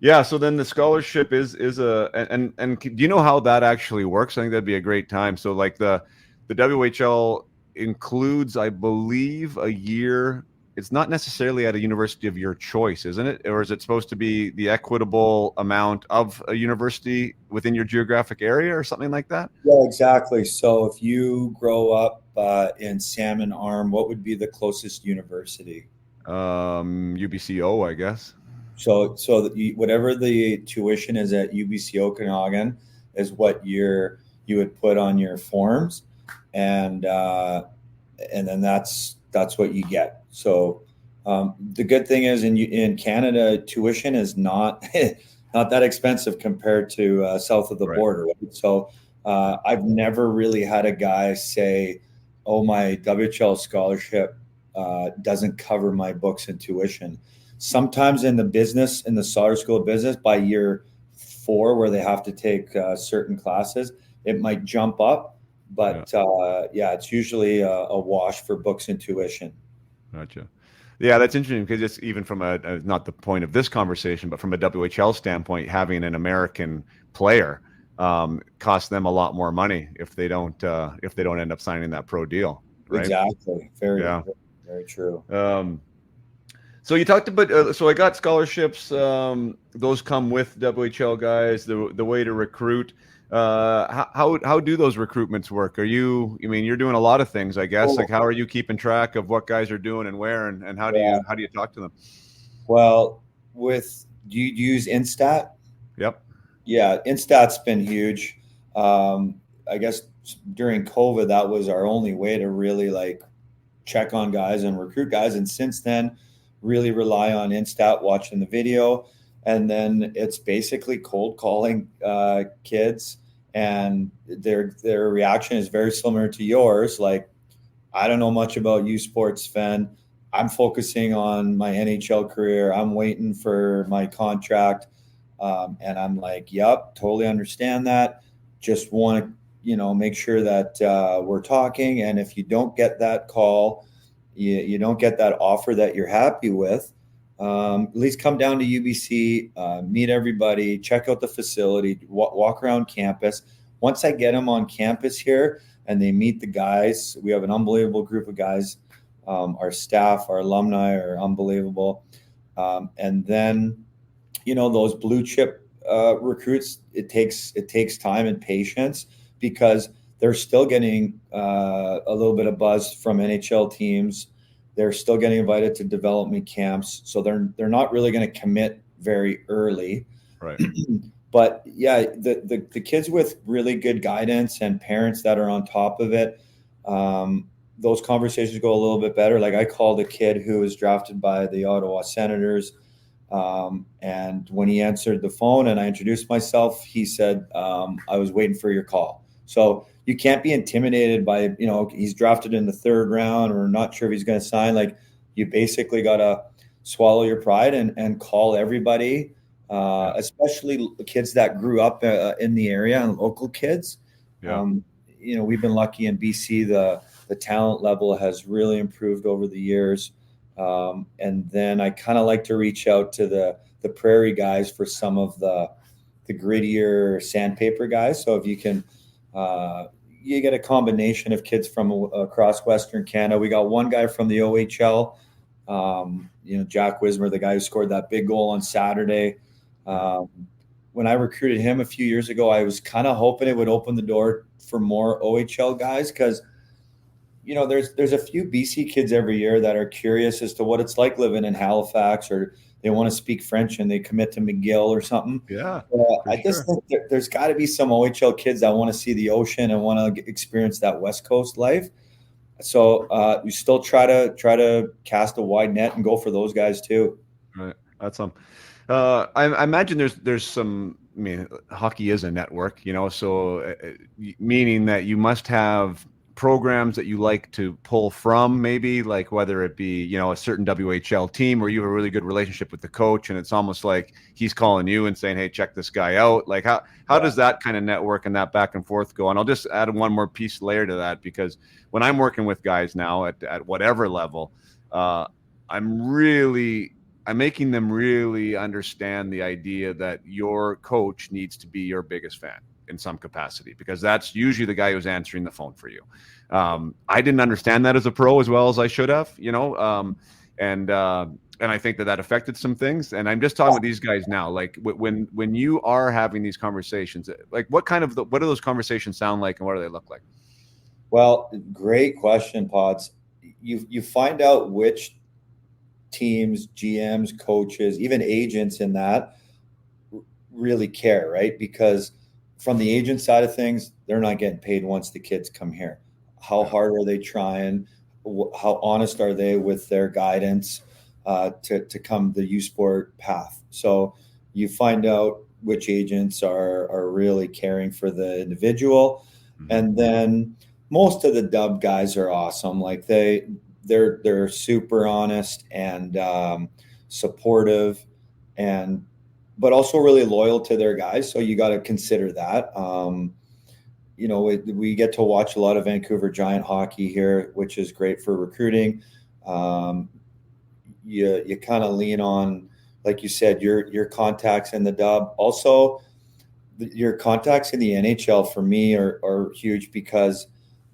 Speaker 2: yeah. So then the scholarship is and do you know how that actually works? I think that'd be a great time. So like the WHL includes, I believe, a year. It's not necessarily at a university of your choice, isn't it? Or is it supposed to be the equitable amount of a university within your geographic area or something like that?
Speaker 1: Yeah, exactly. So if you grow up in Salmon Arm, what would be the closest university?
Speaker 2: UBCO, I guess.
Speaker 1: Whatever the tuition is at UBC Okanagan is what you would put on your forms, and then that's what you get. So the good thing is in Canada, tuition is not not that expensive compared to south of the
Speaker 2: Right.
Speaker 1: border. Right? So I've never really had a guy say, "Oh, my WHL scholarship doesn't cover my books and tuition." Sometimes in the Sauder School of Business, by year 4, where they have to take certain classes, it might jump up,
Speaker 2: Yeah.
Speaker 1: but yeah, it's usually a wash for books and tuition.
Speaker 2: Gotcha. Yeah, that's interesting because it's even from not the point of this conversation, but from a WHL standpoint, having an American player costs them a lot more money if they don't end up signing that pro deal, right?
Speaker 1: Exactly. Very,
Speaker 2: Yeah.
Speaker 1: very true.
Speaker 2: Um, so you talked about so I got scholarships. Those come with WHL guys. The way to recruit. How do those recruitments work? I mean, you're doing a lot of things, I guess. Like,
Speaker 1: Oh,
Speaker 2: how are you keeping track of what guys are doing and where, and
Speaker 1: yeah.
Speaker 2: how do you talk to them?
Speaker 1: Well, do you use Instat?
Speaker 2: Yep.
Speaker 1: Yeah, Instat's been huge. I guess during COVID, that was our only way to really like check on guys and recruit guys. And since then, really rely on Instat, watching the video, and then it's basically cold calling kids, and their reaction is very similar to yours. Like, I don't know much about U Sports, Sven. I'm focusing on my NHL career. I'm waiting for my contract, and I'm like, "Yep, totally understand that. Just want to, make sure that we're talking. And if you don't get that call, you don't get that offer that you're happy with, at least come down to UBC, meet everybody, check out the facility, walk around campus. Once I get them on campus here and they meet the guys, we have an unbelievable group of guys. Our staff, our alumni are unbelievable. And then, those blue chip recruits, it takes time and patience because they're still getting a little bit of buzz from NHL teams. They're still getting invited to development camps, so they're not really going to commit very early.
Speaker 2: Right.
Speaker 1: But yeah, the kids with really good guidance and parents that are on top of it, those conversations go a little bit better. Like, I called a kid who was drafted by the Ottawa Senators And when he answered the phone and I introduced myself, he said, I was waiting for your call. So you can't be intimidated by, he's drafted in the third round or not sure if he's going to sign. Like, you basically got to swallow your pride and call everybody, especially kids that grew up in the area and local kids.
Speaker 2: Yeah.
Speaker 1: We've been lucky in BC. The talent level has really improved over the years. And then I kind of like to reach out to the prairie guys for some of the grittier sandpaper guys. So if you can, you get a combination of kids from across Western Canada. We got one guy from the OHL, Jack Wismer, the guy who scored that big goal on Saturday. When I recruited him a few years ago, I was kind of hoping it would open the door for more OHL guys because, there's a few BC kids every year that are curious as to what it's like living in Halifax, or they want to speak French and they commit to McGill or something.
Speaker 2: Yeah.
Speaker 1: I just think there's got to be some OHL kids that want to see the ocean and want to experience that West Coast life. So you still try to cast a wide net and go for those guys too.
Speaker 2: Right. That's I imagine there's some. I mean, hockey is a network, so meaning that you must have programs that you like to pull from, maybe, like whether it be a certain WHL team where you have a really good relationship with the coach and it's almost like he's calling you and saying, hey, check this guy out. Like how does that kind of network and that back and forth go? And I'll just add one more piece layer to that, because when I'm working with guys now at whatever level, I'm making them really understand the idea that your coach needs to be your biggest fan in some capacity, because that's usually the guy who's answering the phone for you. I didn't understand that as a pro as well as I should have, and I think that affected some things. And I'm just talking with these guys now, like when you are having these conversations, like what do those conversations sound like and what do they look like?
Speaker 1: Well, great question, Pods. You find out which teams, GMs, coaches, even agents in that really care, right? Because from the agent side of things, they're not getting paid once the kids come here. How hard are they trying? How honest are they with their guidance to come the U Sport path? So you find out which agents are really caring for the individual. Mm-hmm. And then most of the dub guys are awesome. Like they're super honest and supportive, but also really loyal to their guys. So you got to consider that. We get to watch a lot of Vancouver Giant hockey here, which is great for recruiting. You kind of lean on, like you said, your contacts in the dub. Also, your contacts in the NHL for me are huge, because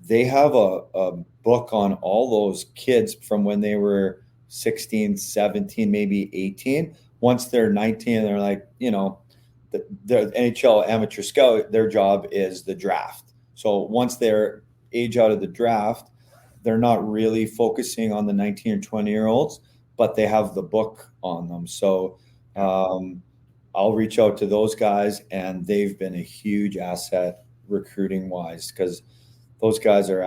Speaker 1: they have a book on all those kids from when they were 16, 17, maybe 18. Once they're 19, they're like, the NHL amateur scout, their job is the draft. So once they're age out of the draft, they're not really focusing on the 19 or 20-year-olds, but they have the book on them. So I'll reach out to those guys, and they've been a huge asset recruiting-wise, because those guys are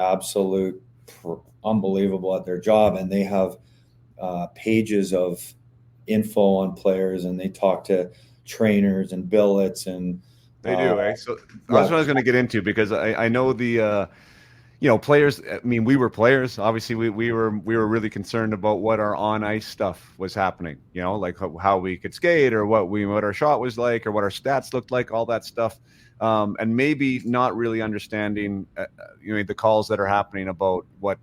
Speaker 1: unbelievable at their job, and they have pages of info on players, and they talk to trainers and billets, and
Speaker 2: they do. So that's what I was going to get into, because I know the players. I mean, we were players. Obviously, we were really concerned about what our on ice stuff was happening. Like how we could skate, or what our shot was like, or what our stats looked like, all that stuff. And maybe not really understanding, the calls that are happening about what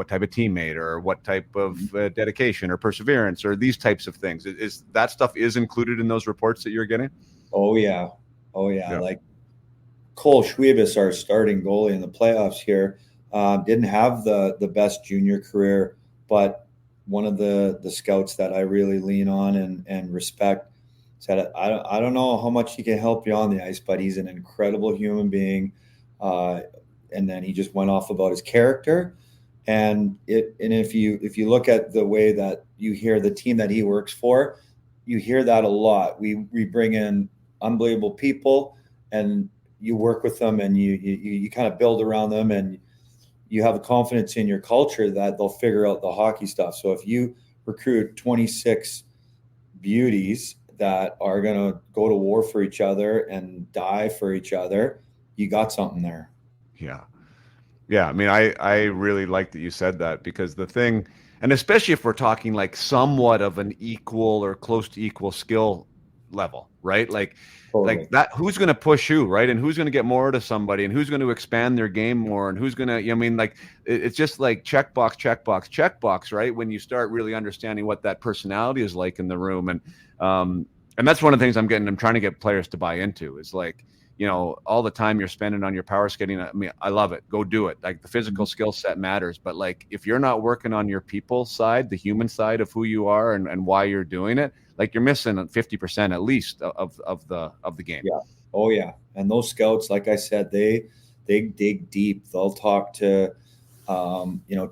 Speaker 2: type of teammate, or what type of dedication or perseverance, or these types of things. Is that stuff is included in those reports that you're getting?
Speaker 1: Oh yeah. Like Cole Schwebus, our starting goalie in the playoffs here, didn't have the best junior career, but one of the scouts that I really lean on and respect said, I don't know how much he can help you on the ice, but he's an incredible human being. And then he just went off about his character. And if you look at the way that you hear the team that he works for, you hear that a lot. We bring in unbelievable people, and you work with them, and you kind of build around them, and you have a confidence in your culture that they'll figure out the hockey stuff. So if you recruit 26 beauties that are going to go to war for each other and die for each other, you got something there.
Speaker 2: Yeah. Yeah. I mean, I really like that you said that, because the thing, and especially if we're talking like somewhat of an equal or close to equal skill level, right? Like
Speaker 1: Totally.
Speaker 2: that, who's going to push who, right? And who's going to get more to somebody, and who's going to expand their game more, and who's going to, I mean, like it's just like checkbox, checkbox, checkbox, right? When you start really understanding what that personality is like in the room. And that's one of the things I'm trying to get players to buy into, is like, all the time you're spending on your power skating. I mean, I love it. Go do it. Like, the physical skill set matters, but like, if you're not working on your people side, the human side of who you are and why you're doing it, like, you're missing 50% at least of the game.
Speaker 1: Yeah. Oh yeah. And those scouts, like I said, they dig deep. They'll talk to,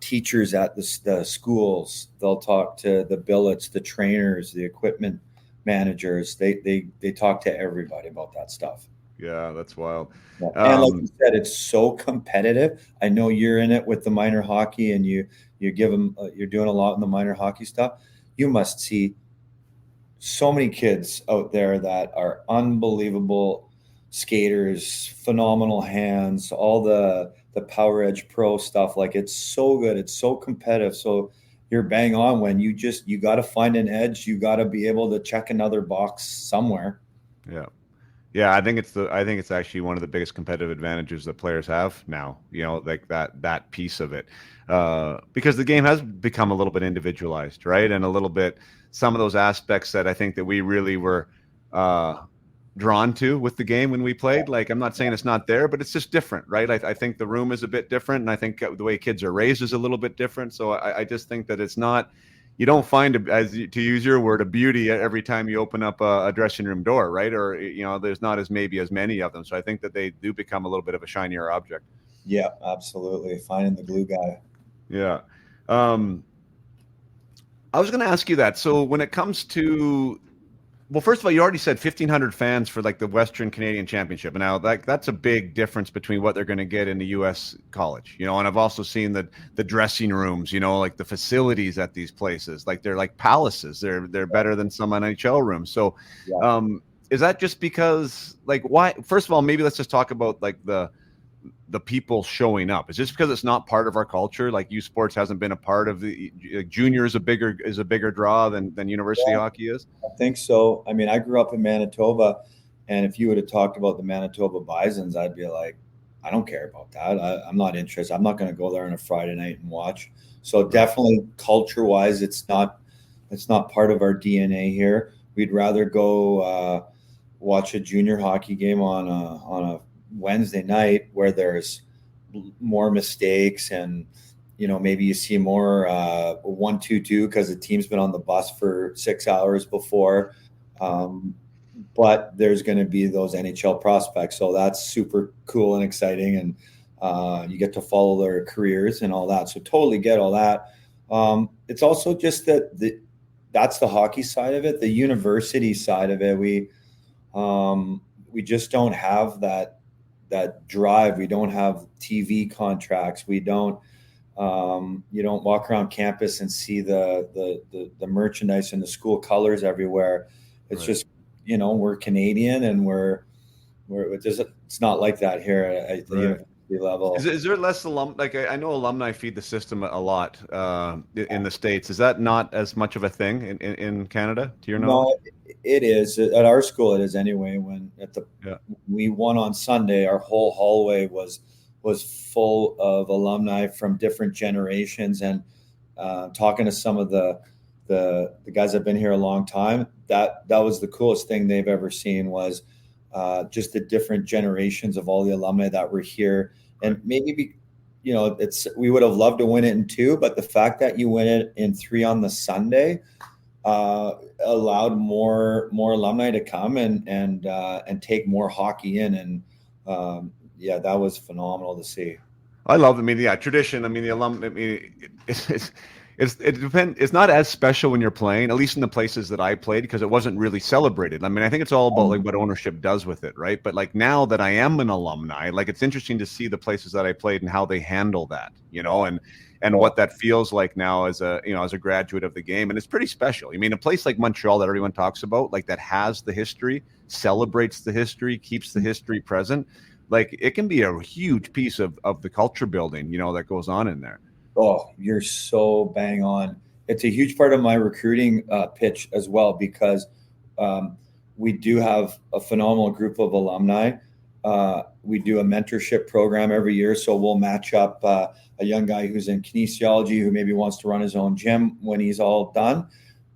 Speaker 1: teachers at the schools. They'll talk to the billets, the trainers, the equipment managers. They talk to everybody about that stuff.
Speaker 2: Yeah, that's wild.
Speaker 1: Yeah. And like you said, it's so competitive. I know you're in it with the minor hockey, and you give them, you're doing a lot in the minor hockey stuff. You must see so many kids out there that are unbelievable skaters, phenomenal hands, all the Power Edge Pro stuff. Like, it's so good. It's so competitive. So you're bang on when you got to find an edge. You got to be able to check another box somewhere.
Speaker 2: Yeah. Yeah, I think it's actually one of the biggest competitive advantages that players have now, like that piece of it. Because the game has become a little bit individualized, right? And a little bit, some of those aspects that I think that we really were drawn to with the game when we played. Like, I'm not saying it's not there, but it's just different, right? I think the room is a bit different, and I think the way kids are raised is a little bit different. So I just think that it's not, you don't find, to use your word, a beauty every time you open up a dressing room door, right? Or, there's not as many of them. So I think that they do become a little bit of a shinier object.
Speaker 1: Yeah, absolutely. Finding the glue guy.
Speaker 2: Yeah. I was going to ask you that. So when it comes to, well, first of all, you already said 1,500 fans for like the Western Canadian Championship. And now that's a big difference between what they're going to get in the U.S. college, and I've also seen the dressing rooms, like the facilities at these places, like they're like palaces. They're better than some NHL rooms. So
Speaker 1: Yeah.
Speaker 2: Is that just because, like, why? First of all, maybe let's just talk about like the people showing up. Is this because it's not part of our culture? Like, U Sports hasn't been a part of the, like, junior is a bigger draw than university hockey is.
Speaker 1: I think so. I mean, I grew up in Manitoba, and if you would have talked about the Manitoba Bisons, I'd be like, I don't care about that. I'm not interested. I'm not going to go there on a Friday night and watch. So definitely, culture-wise, it's not part of our DNA here. We'd rather go watch a junior hockey game on a Wednesday night where there's more mistakes, and maybe you see more 1-2-2 because the team's been on the bus for 6 hours before. But there's going to be those NHL prospects, so that's super cool and exciting, and you get to follow their careers and all that. So totally get all that. It's also just that that's the hockey side of it. The university side of it, we just don't have that drive. We don't have TV contracts. We don't. You don't walk around campus and see the merchandise and the school colors everywhere. It's
Speaker 2: Right.
Speaker 1: just, we're Canadian, and it's not like that here at the university level.
Speaker 2: Is there less like, I know alumni feed the system a lot in the States. Is that not as much of a thing in Canada, to your knowledge?
Speaker 1: No, it is at our school. It is anyway. When we won on Sunday, our whole hallway was full of alumni from different generations, and talking to some of the guys that have been here a long time, that was the coolest thing they've ever seen, was just the different generations of all the alumni that were here. And maybe we would have loved to win it in 2, but the fact that you win it in 3 on the Sunday allowed more alumni to come and take more hockey in, and that was phenomenal to see.
Speaker 2: I love. I mean, tradition. I mean, the alum. I mean, It's not as special when you're playing, at least in the places that I played, because it wasn't really celebrated. I mean, I think it's all about like what ownership does with it, right? But like now that I am an alumni, like it's interesting to see the places that I played and how they handle that, and what that feels like now as a graduate of the game. And it's pretty special. I mean, a place like Montreal that everyone talks about, like that has the history, celebrates the history, keeps the history present. Like it can be a huge piece of the culture building, that goes on in there.
Speaker 1: Oh, you're so bang on. It's a huge part of my recruiting pitch as well, because we do have a phenomenal group of alumni. We do a mentorship program every year. So we'll match up a young guy who's in kinesiology who maybe wants to run his own gym when he's all done.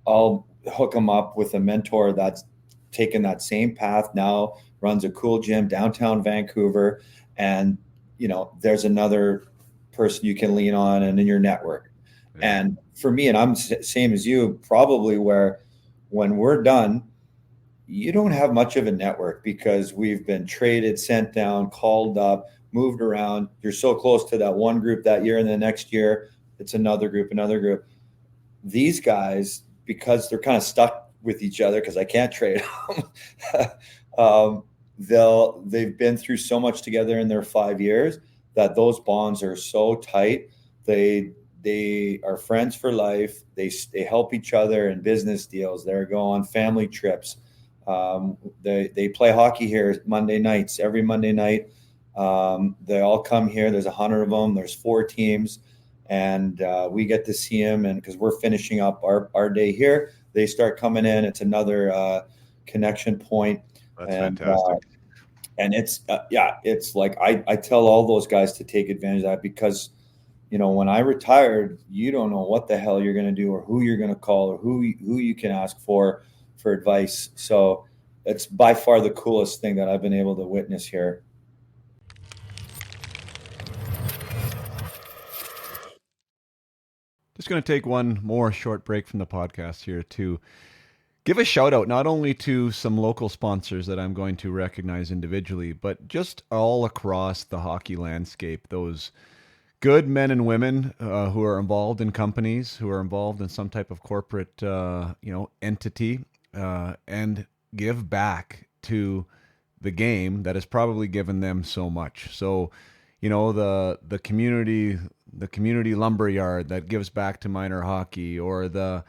Speaker 1: I'll hook him up with a mentor that's taken that same path now, runs a cool gym downtown Vancouver. And, there's another person you can lean on and in your network. Yeah. And for me, and I'm same as you, probably where when we're done, you don't have much of a network because we've been traded, sent down, called up, moved around. You're so close to that one group that year, and the next year it's another group. These guys, because they're kind of stuck with each other because I can't trade them, they've been through so much together in their 5 years that those bonds are so tight. They are friends for life. They help each other in business deals. They go on family trips. They play hockey here Monday nights, every Monday night. They all come here. There's 100 of them. There's 4 teams, and we get to see them. And because we're finishing up our day here, they start coming in. It's another connection point.
Speaker 2: That's fantastic.
Speaker 1: And it's it's like I tell all those guys to take advantage of that, because when I retired, you don't know what the hell you're going to do or who you're going to call or who you can ask for advice. So it's by far the coolest thing that I've been able to witness here.
Speaker 2: Just going to take one more short break from the podcast here to give a shout out not only to some local sponsors that I'm going to recognize individually, but just all across the hockey landscape, those good men and women who are involved in companies, who are involved in some type of corporate entity, and give back to the game that has probably given them so much. So, the community lumberyard that gives back to minor hockey, or the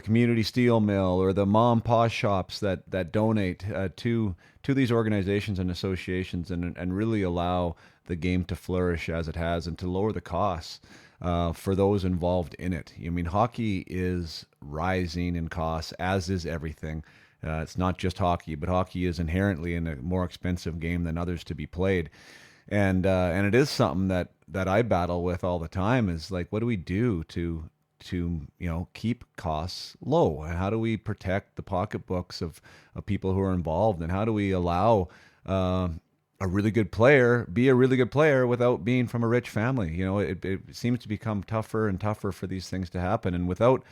Speaker 2: community steel mill, or the mom pa shops that donate to these organizations and associations, and really allow the game to flourish as it has, and to lower the costs for those involved in it. I mean, hockey is rising in costs, as is everything. It's not just hockey, but hockey is inherently in a more expensive game than others to be played. And it is something that I battle with all the time, is like, what do we do to keep costs low? How do we protect the pocketbooks of people who are involved? And how do we allow a really good player be a really good player without being from a rich family? It seems to become tougher and tougher for these things to happen. And without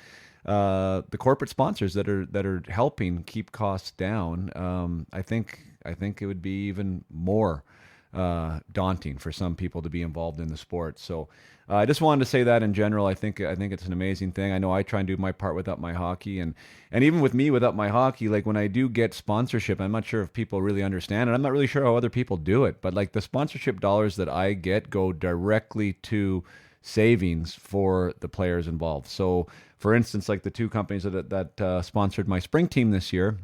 Speaker 2: the corporate sponsors that are helping keep costs down, I think it would be even more daunting for some people to be involved in the sport. So I just wanted to say that in general. I think it's an amazing thing. I know I try and do my part with Up My Hockey, and even with me with Up My Hockey, like when I do get sponsorship, I'm not sure if people really understand, and I'm not really sure how other people do it, but like the sponsorship dollars that I get go directly to savings for the players involved. So for instance, like the 2 companies that sponsored my spring team this year,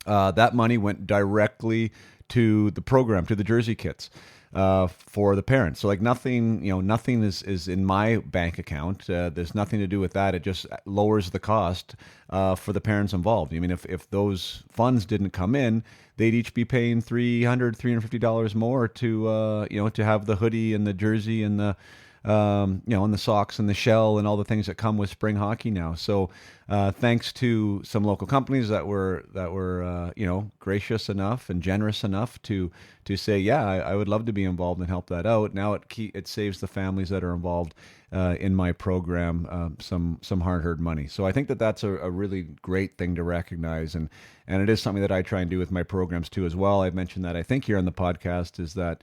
Speaker 2: that money went directly to the program, to the jersey kits for the parents. So like nothing is in my bank account. There's nothing to do with that. It just lowers the cost for the parents involved. I mean, if those funds didn't come in, they'd each be paying $350 more to have the hoodie and the jersey and the and the socks and the shell and all the things that come with spring hockey now. So thanks to some local companies that were gracious enough and generous enough to say, yeah, I would love to be involved and help that out. Now it saves the families that are involved in my program some hard-earned money. So I think that's a really great thing to recognize, and it is something that I try and do with my programs too as well. I've mentioned that I think here on the podcast is that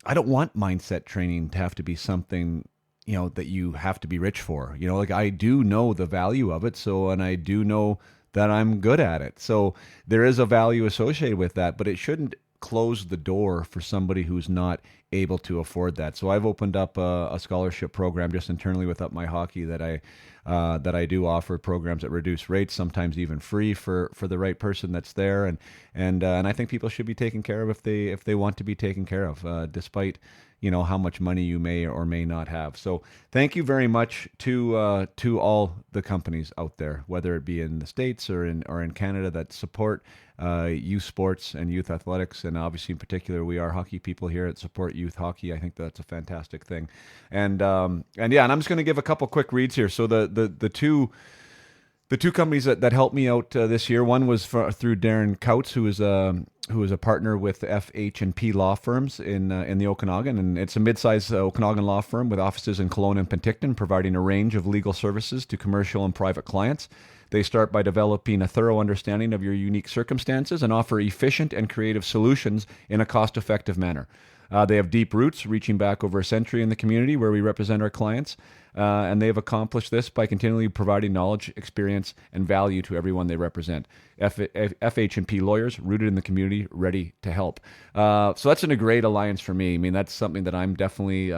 Speaker 2: I don't want mindset training to have to be something that you have to be rich for. Like I do know the value of it. And I do know that I'm good at it. So there is a value associated with that, but it shouldn't close the door for somebody who's not able to afford that. So I've opened up a scholarship program just internally with Up My Hockey that I do offer programs at reduced rates, sometimes even free for the right person that's there, and I think people should be taken care of if they want to be taken care of, despite how much money you may or may not have. So thank you very much to all the companies out there, whether it be in the States or in Canada, that support youth sports and youth athletics, and obviously in particular we are hockey people here at Support Youth Hockey. I think that's a fantastic thing, and I'm just going to give a couple quick reads here. So the two companies that helped me out this year, one was through Darren Kautz, who is a partner with FH&P law firms in the Okanagan, and it's a mid-sized Okanagan law firm with offices in Kelowna and Penticton, providing a range of legal services to commercial and private clients. They start by developing a thorough understanding of your unique circumstances and offer efficient and creative solutions in a cost-effective manner. They have deep roots, reaching back over a century in the community where we represent our clients, and they have accomplished this by continually providing knowledge, experience, and value to everyone they represent. FH&P lawyers, rooted in the community, ready to help. So that's a great alliance for me. I mean, that's something that I'm definitely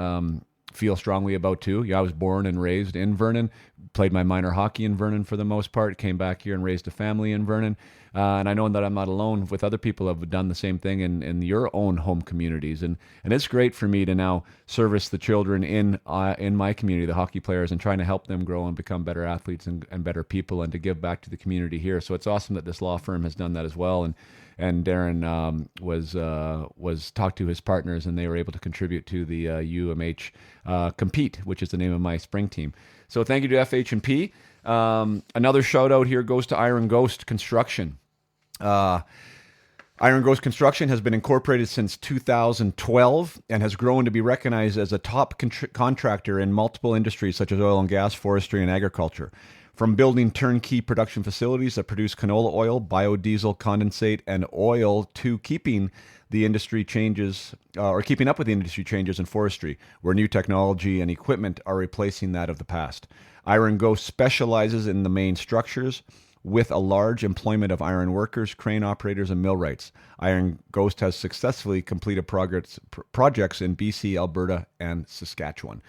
Speaker 2: feel strongly about too. Yeah, I was born and raised in Vernon, played my minor hockey in Vernon for the most part, came back here and raised a family in Vernon. And I know that I'm not alone with other people who have done the same thing in your own home communities. And it's great for me to now service the children in my community, the hockey players, and trying to help them grow and become better athletes and better people, and to give back to the community here. So it's awesome that this law firm has done that as well. And Darren was talked to his partners, and they were able to contribute to the UMH Compete, which is the name of my spring team. So thank you to FH&P. Another shout out here goes to Iron Ghost Construction. Iron Ghost Construction has been incorporated since 2012 and has grown to be recognized as a top contractor in multiple industries such as oil and gas, forestry, and agriculture. From building turnkey production facilities that produce canola oil, biodiesel, condensate, and oil, to keeping the industry changes, or keeping up with the industry changes in forestry, where new technology and equipment are replacing that of the past. Iron Ghost specializes in the main structures, with a large employment of iron workers, crane operators, and millwrights. Iron Ghost has successfully completed projects in BC, Alberta, and Saskatchewan.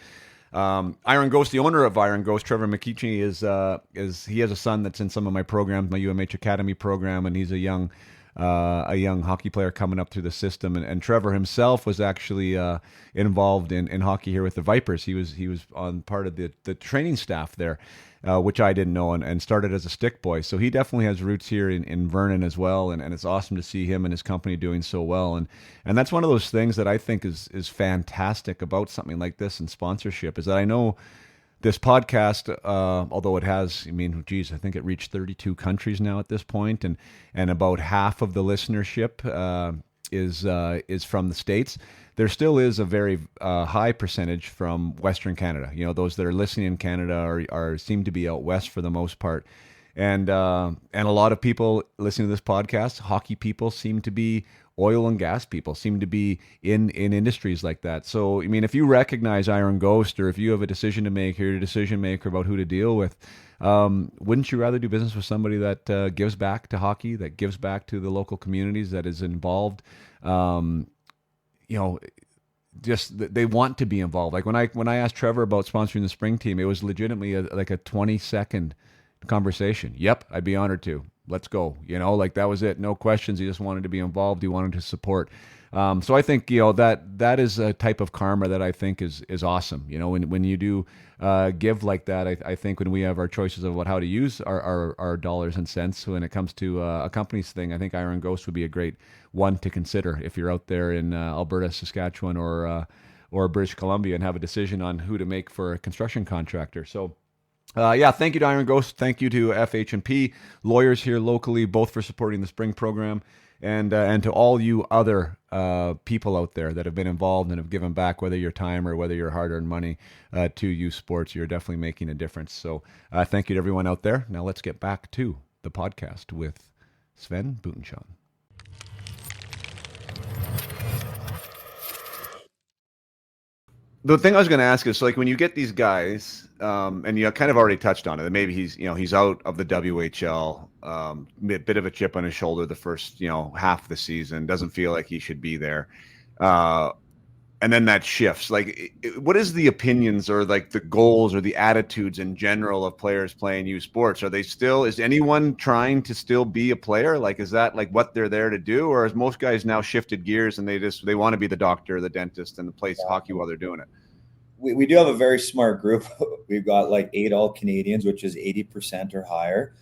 Speaker 2: Iron Ghost, the owner of Iron Ghost, Trevor McKeachy, he has a son that's in some of my programs, my UMH Academy program, and he's a young hockey player coming up through the system. And Trevor himself was actually involved in hockey here with the Vipers. He was on part of the training staff there, which I didn't know, and started as a stick boy. So he definitely has roots here in Vernon as well, and it's awesome to see him and his company doing so well. And that's one of those things that I think is fantastic about something like this and sponsorship, is that I know this podcast, although it has, I think it reached 32 countries now at this point, and about half of the listenership is from the States. There still is a very high percentage from Western Canada. Those that are listening in Canada seem to be out west for the most part, and a lot of people listening to this podcast, hockey people, seem to be oil and gas people, seem to be in industries like that. So, if you recognize Iron Ghost, or if you have a decision to make, or you're a decision maker about who to deal with, wouldn't you rather do business with somebody that gives back to hockey, that gives back to the local communities, that is involved? Just they want to be involved. Like when I asked Trevor about sponsoring the spring team, it was legitimately a 20-second conversation. Yep, I'd be honored to. Let's go. That was it. No questions. He just wanted to be involved. He wanted to support. So I think that is a type of karma that I think is awesome. When you do give like that, I think when we have our choices of how to use our dollars and cents when it comes to a company's thing, I think Iron Ghost would be a great one to consider if you're out there in Alberta, Saskatchewan, or British Columbia and have a decision on who to make for a construction contractor. So. Thank you to Iron Ghost. Thank you to FH&P lawyers here locally, both for supporting the spring program, and to all you other people out there that have been involved and have given back, whether your time or whether your hard-earned money to youth sports. You're definitely making a difference. So thank you to everyone out there. Now let's get back to the podcast with Sven Butenschon. The thing I was going to ask is, so like when you get these guys, and you kind of already touched on it, that maybe he's out of the WHL, bit of a chip on his shoulder the first, half of the season, doesn't feel like he should be there. And then that shifts. Like, what is the opinions or like the goals or the attitudes in general of players playing youth sports? Is anyone trying to still be a player? Like, is that like what they're there to do? Or has most guys now shifted gears and they want to be the doctor, the dentist, and play hockey while they're doing it?
Speaker 1: We do have a very smart group. We've got like 8 All-Canadians, which is 80% or higher,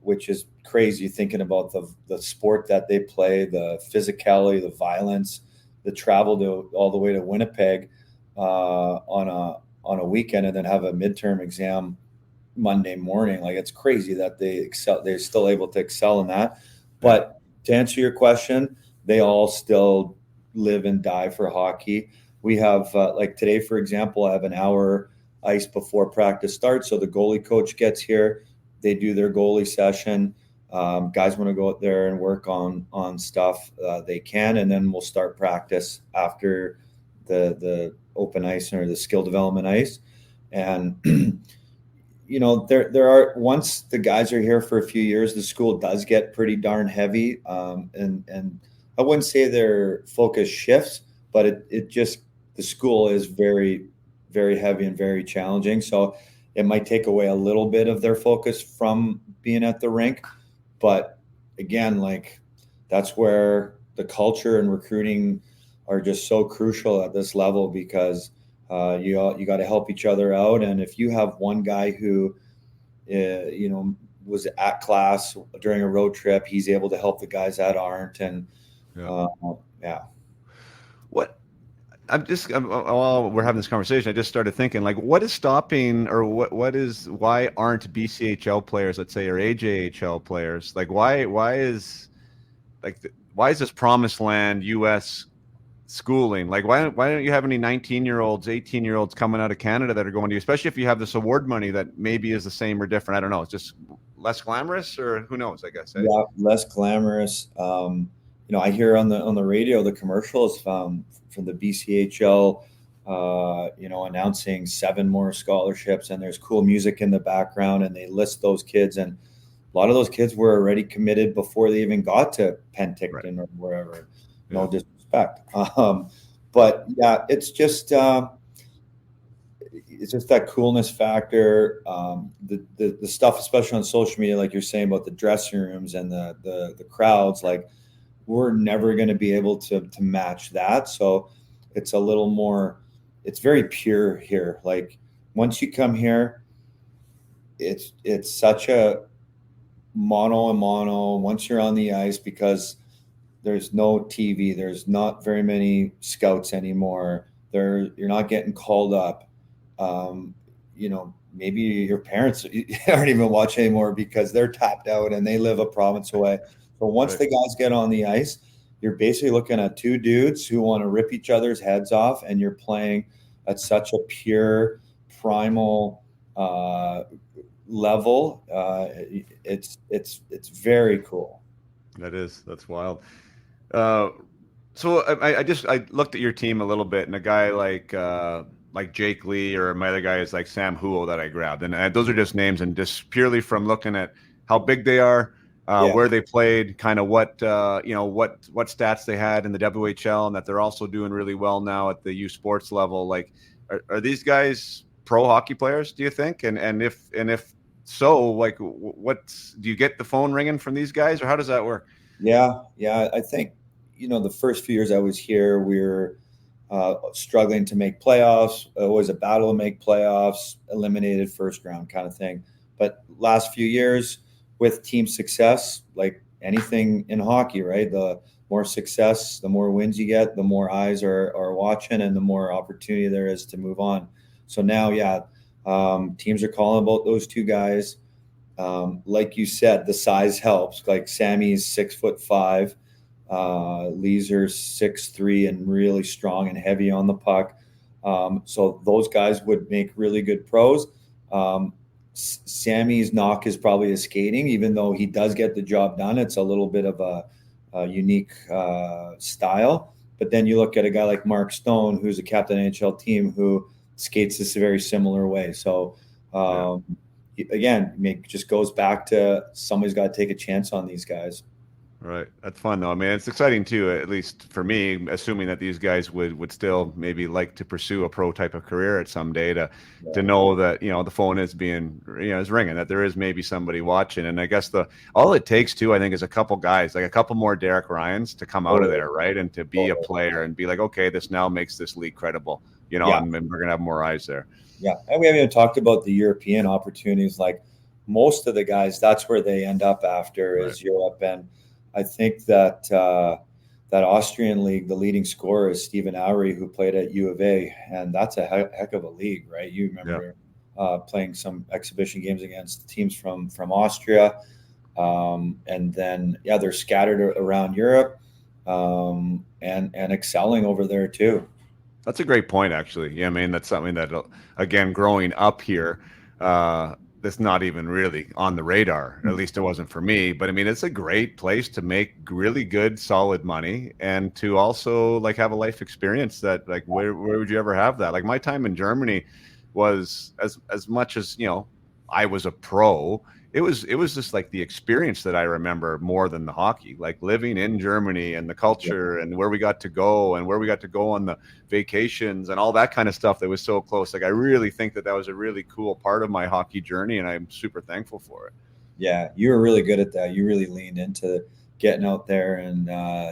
Speaker 1: which is crazy thinking about the sport that they play, the physicality, the violence, the travel all the way to Winnipeg on a weekend, and then have a midterm exam Monday morning. Like, it's crazy that they're still able to excel in that. But to answer your question, they all still live and die for hockey. We have like today, for example, I have an hour ice before practice starts. So the goalie coach gets here, they do their goalie session. Guys want to go out there and work on stuff, they can, and then we'll start practice after the open ice or the skill development ice. And there are, once the guys are here for a few years, the school does get pretty darn heavy, and I wouldn't say their focus shifts, but it just, the school is very, very heavy and very challenging, so it might take away a little bit of their focus from being at the rink. But again, like, that's where the culture and recruiting are just so crucial at this level, because you got to help each other out. And if you have one guy who, was at class during a road trip, he's able to help the guys that aren't. And
Speaker 2: What while we're having this conversation, I just started thinking, like, what is stopping, or why aren't BCHL players, let's say, or AJHL players, like, why is this promised land U.S. schooling? Like, why don't you have any 19-year-olds, 18-year-olds coming out of Canada that are going to you, especially if you have this award money that maybe is the same or different? I don't know. It's just less glamorous, or who knows, I guess.
Speaker 1: Yeah, less glamorous. I hear on the radio the commercials from the BCHL, announcing 7 more scholarships, and there's cool music in the background, and they list those kids, and a lot of those kids were already committed before they even got to Penticton or wherever. No disrespect, but yeah, it's just that coolness factor. The stuff, especially on social media, like you're saying about the dressing rooms and the crowds, like, we're never going to be able to match that. So it's a little more, it's very pure here. Like, once you come here, it's such a mono a mono once you're on the ice, because there's no TV, there's not very many scouts anymore. You're not getting called up. Maybe your parents aren't even watching anymore because they're tapped out and they live a province away. But once the guys get on the ice, you're basically looking at 2 dudes who want to rip each other's heads off, and you're playing at such a pure, primal level. It's very cool.
Speaker 2: That's wild. So I looked at your team a little bit, and a guy like Jake Lee, or my other guy is like Sam Huo that I grabbed, and those are just names, and just purely from looking at how big they are. Where they played, kind of what stats they had in the WHL, and that they're also doing really well now at the U Sports level. Like, are these guys pro hockey players, do you think? And if so, like, what do you get the phone ringing from these guys, or how does that work?
Speaker 1: Yeah. I think, the first few years I was here, we were struggling to make playoffs. Always a battle to make playoffs, eliminated first round kind of thing. But last few years, with team success, like anything in hockey, right? The more success, the more wins you get, the more eyes are watching, and the more opportunity there is to move on. So now, teams are calling about those 2 guys. Like you said, the size helps. Like, Sammy's 6'5", Leeser 6'3", and really strong and heavy on the puck. So those guys would make really good pros. Sammy's knock is probably his skating, even though he does get the job done. It's a little bit of a unique style. But then you look at a guy like Mark Stone, who's a captain of the NHL team, who skates this a very similar way. So again, it just goes back to somebody's got to take a chance on these guys.
Speaker 2: Right. That's fun though. I mean, it's exciting too, at least for me, assuming that these guys would still maybe like to pursue a pro type of career at some day to know that, the phone is being, is ringing, that there is maybe somebody watching. And I guess all it takes too, I think, is a couple guys, like a couple more Derek Ryans to come out of there, right? And to be a player and be like, okay, this now makes this league credible, and we're going to have more eyes there.
Speaker 1: Yeah. And we haven't even talked about the European opportunities. Like most of the guys, that's where they end up after is Europe. And I think that that Austrian league, the leading scorer is Stephen Oury, who played at U of A, and that's a heck of a league, right? You remember playing some exhibition games against teams from Austria, and then they're scattered around Europe, and excelling over there too.
Speaker 2: That's a great point, actually. Yeah, I mean, that's something that, again, growing up here, that's not even really on the radar. At least it wasn't for me. But I mean, it's a great place to make really good, solid money, and to also like have a life experience that, like, where would you ever have that? Like my time in Germany was as much as, I was a pro. It was just like the experience that I remember more than the hockey, like living in Germany and the culture and where we got to go on the vacations and all that kind of stuff that was so close. Like, I really think that was a really cool part of my hockey journey, and I'm super thankful for it.
Speaker 1: Yeah, you were really good at that. You really leaned into getting out there and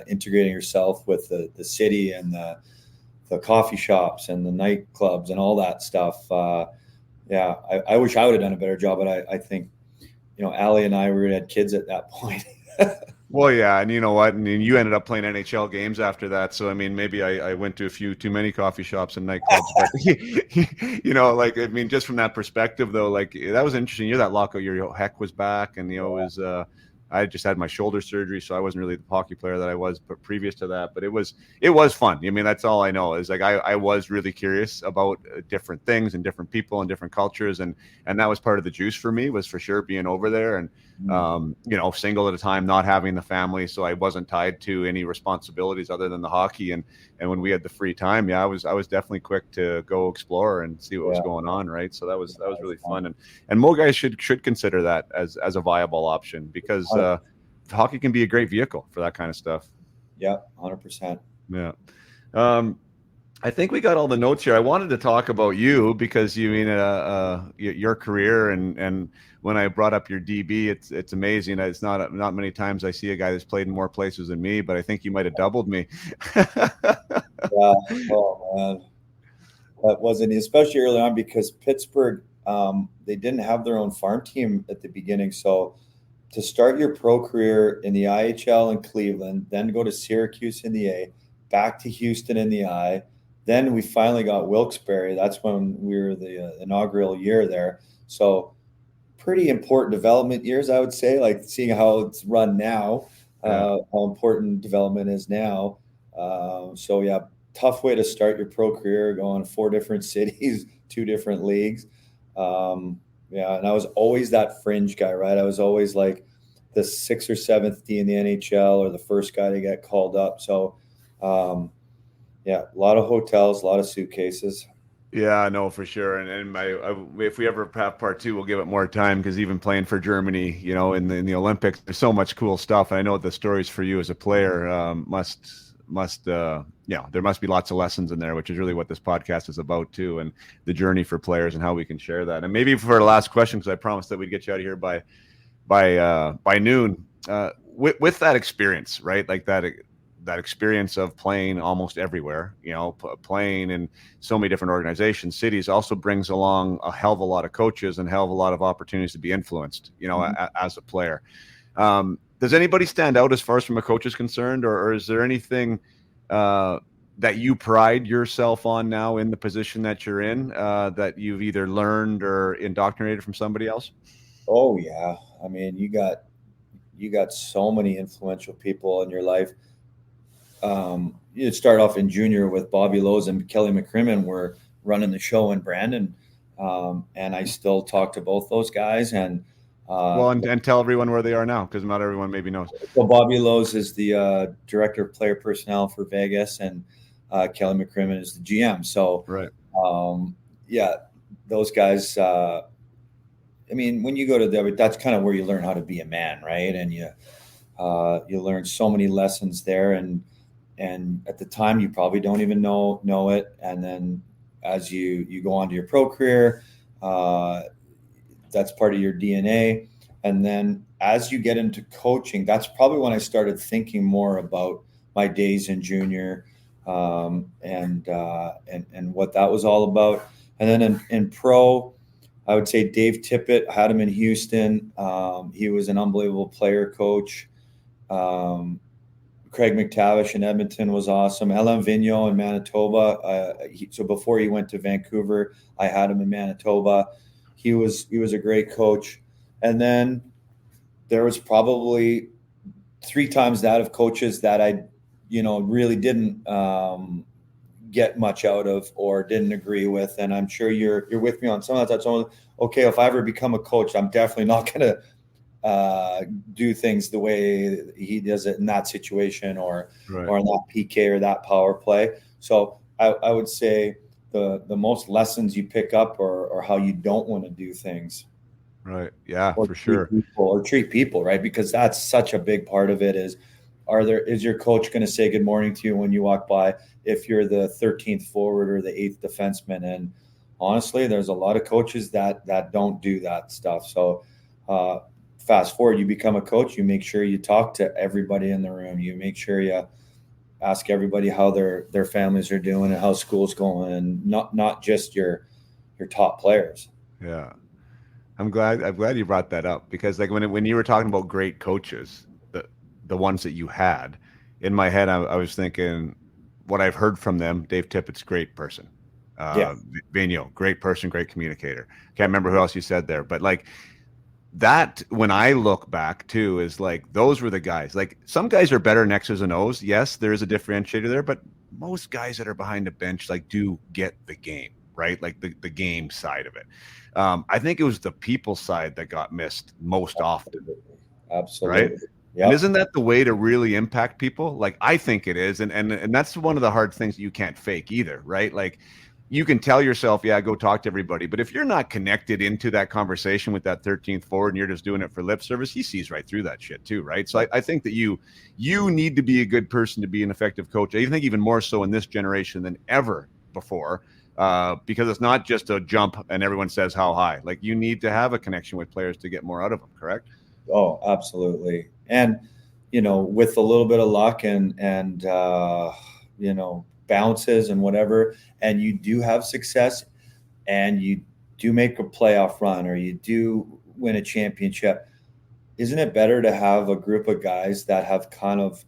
Speaker 1: integrating yourself with the city and the coffee shops and the nightclubs and all that stuff. I wish I would have done a better job, but I think, Allie and I had kids at that point.
Speaker 2: Well, yeah, and you know what? And you ended up playing NHL games after that. So, I mean, maybe I went to a few too many coffee shops and nightclubs. But, just from that perspective, though, like, that was interesting. You're that lockout year, Heck was back, and, it was I just had my shoulder surgery, so I wasn't really the hockey player that I was previous to that. But it was fun. I mean, that's all I know is, like, I was really curious about different things and different people and different cultures, and that was part of the juice for me, was for sure being over there and single at a time, not having the family, so I wasn't tied to any responsibilities other than the hockey. And when we had the free time, I was definitely quick to go explore and see what was going on, right? So that was really fun, and more guys should consider that as a viable option, because hockey can be a great vehicle for that kind of stuff.
Speaker 1: Yeah, 100%.
Speaker 2: Yeah. I think we got all the notes here. I wanted to talk about you because your career, and when I brought up your DB, it's amazing. It's not many times I see a guy that's played in more places than me, but I think you might have doubled me.
Speaker 1: Yeah. Oh man, that wasn't, especially early on, because Pittsburgh, they didn't have their own farm team at the beginning. So to start your pro career in the IHL in Cleveland, then go to Syracuse in the A, back to Houston in the I. Then we finally got Wilkes-Barre. That's when we were the inaugural year there. So pretty important development years, I would say, like seeing how it's run now, how important development is now. Tough way to start your pro career, going 4 different cities, 2 different leagues. And I was always that fringe guy, right? I was always like the 6th or 7th D in the NHL, or the first guy to get called up. So, a lot of hotels, a lot of suitcases.
Speaker 2: Yeah, no, for sure. And if we ever have part 2, we'll give it more time, because even playing for Germany, in the Olympics, there's so much cool stuff. And I know the stories for you as a player there must be lots of lessons in there, which is really what this podcast is about too, and the journey for players and how we can share that. And maybe for the last question, because I promised that we'd get you out of here by noon, with that experience, right? Like that experience of playing almost everywhere, playing in so many different organizations, cities, also brings along a hell of a lot of coaches and a hell of a lot of opportunities to be influenced, as a player. Does anybody stand out as far as from a coach is concerned, or is there anything that you pride yourself on now in the position that you're in, that you've either learned or indoctrinated from somebody else?
Speaker 1: Oh yeah. I mean, you got so many influential people in your life. You'd start off in junior with Bobby Lowe's and Kelly McCrimmon were running the show in Brandon. And I still talk to both those guys, and
Speaker 2: tell everyone where they are now, because not everyone maybe knows.
Speaker 1: So Bobby Lowe's is the director of player personnel for Vegas, and Kelly McCrimmon is the GM. So
Speaker 2: right.
Speaker 1: yeah, those guys. I mean, when you go to that's kind of where you learn how to be a man, right? And you learn so many lessons there, and at the time you probably don't even know it, and then as you go on to your pro career, that's part of your DNA. And then as you get into coaching, that's probably when I started thinking more about my days in junior, and what that was all about. And then in pro, I would say Dave Tippett, had him in Houston. He was an unbelievable player coach. Craig McTavish in Edmonton was awesome. Alain Vigneault in Manitoba. So before he went to Vancouver, I had him in Manitoba. He was a great coach. And then there was probably 3 times that of coaches that I, really didn't get much out of or didn't agree with. And I'm sure you're with me on some of that. So, okay, if I ever become a coach, I'm definitely not going to do things the way he does it in that situation, or in that PK or that power play. So I would say the most lessons you pick up are how you don't want to do things.
Speaker 2: Right. Yeah, for sure.
Speaker 1: Treat people, right? Because that's such a big part of it is your coach going to say good morning to you when you walk by if you're the 13th forward or the 8th defenseman? And honestly, there's a lot of coaches that don't do that stuff. So fast forward, you become a coach, you make sure you talk to everybody in the room. You make sure you ask everybody how their families are doing and how school's going, and not just your top players.
Speaker 2: Yeah. I'm glad you brought that up, because like when you were talking about great coaches, the ones that you had, in my head, I was thinking what I've heard from them. Dave Tippett's great person. Vigneault, great person, great communicator. Can't remember who else you said there, but like that, when I look back too, is like those were the guys. Like some guys are better in X's and O's. Yes, there is a differentiator there, but most guys that are behind the bench like do get the game, right? Like the game side of it. I think it was the people side that got missed most often.
Speaker 1: Absolutely.
Speaker 2: Right. Yep. And isn't that the way to really impact people? Like, I think it is. And that's one of the hard things you can't fake either, right? Like you can tell yourself, yeah, go talk to everybody. But if you're not connected into that conversation with that 13th forward and you're just doing it for lip service, he sees right through that shit too, right? So I think that you need to be a good person to be an effective coach. I think even more so in this generation than ever before. Because it's not just a jump and everyone says how high. Like you need to have a connection with players to get more out of them, correct?
Speaker 1: Oh, absolutely. And, with a little bit of luck and bounces and whatever, and you do have success and you do make a playoff run or you do win a championship, isn't it better to have a group of guys that have kind of,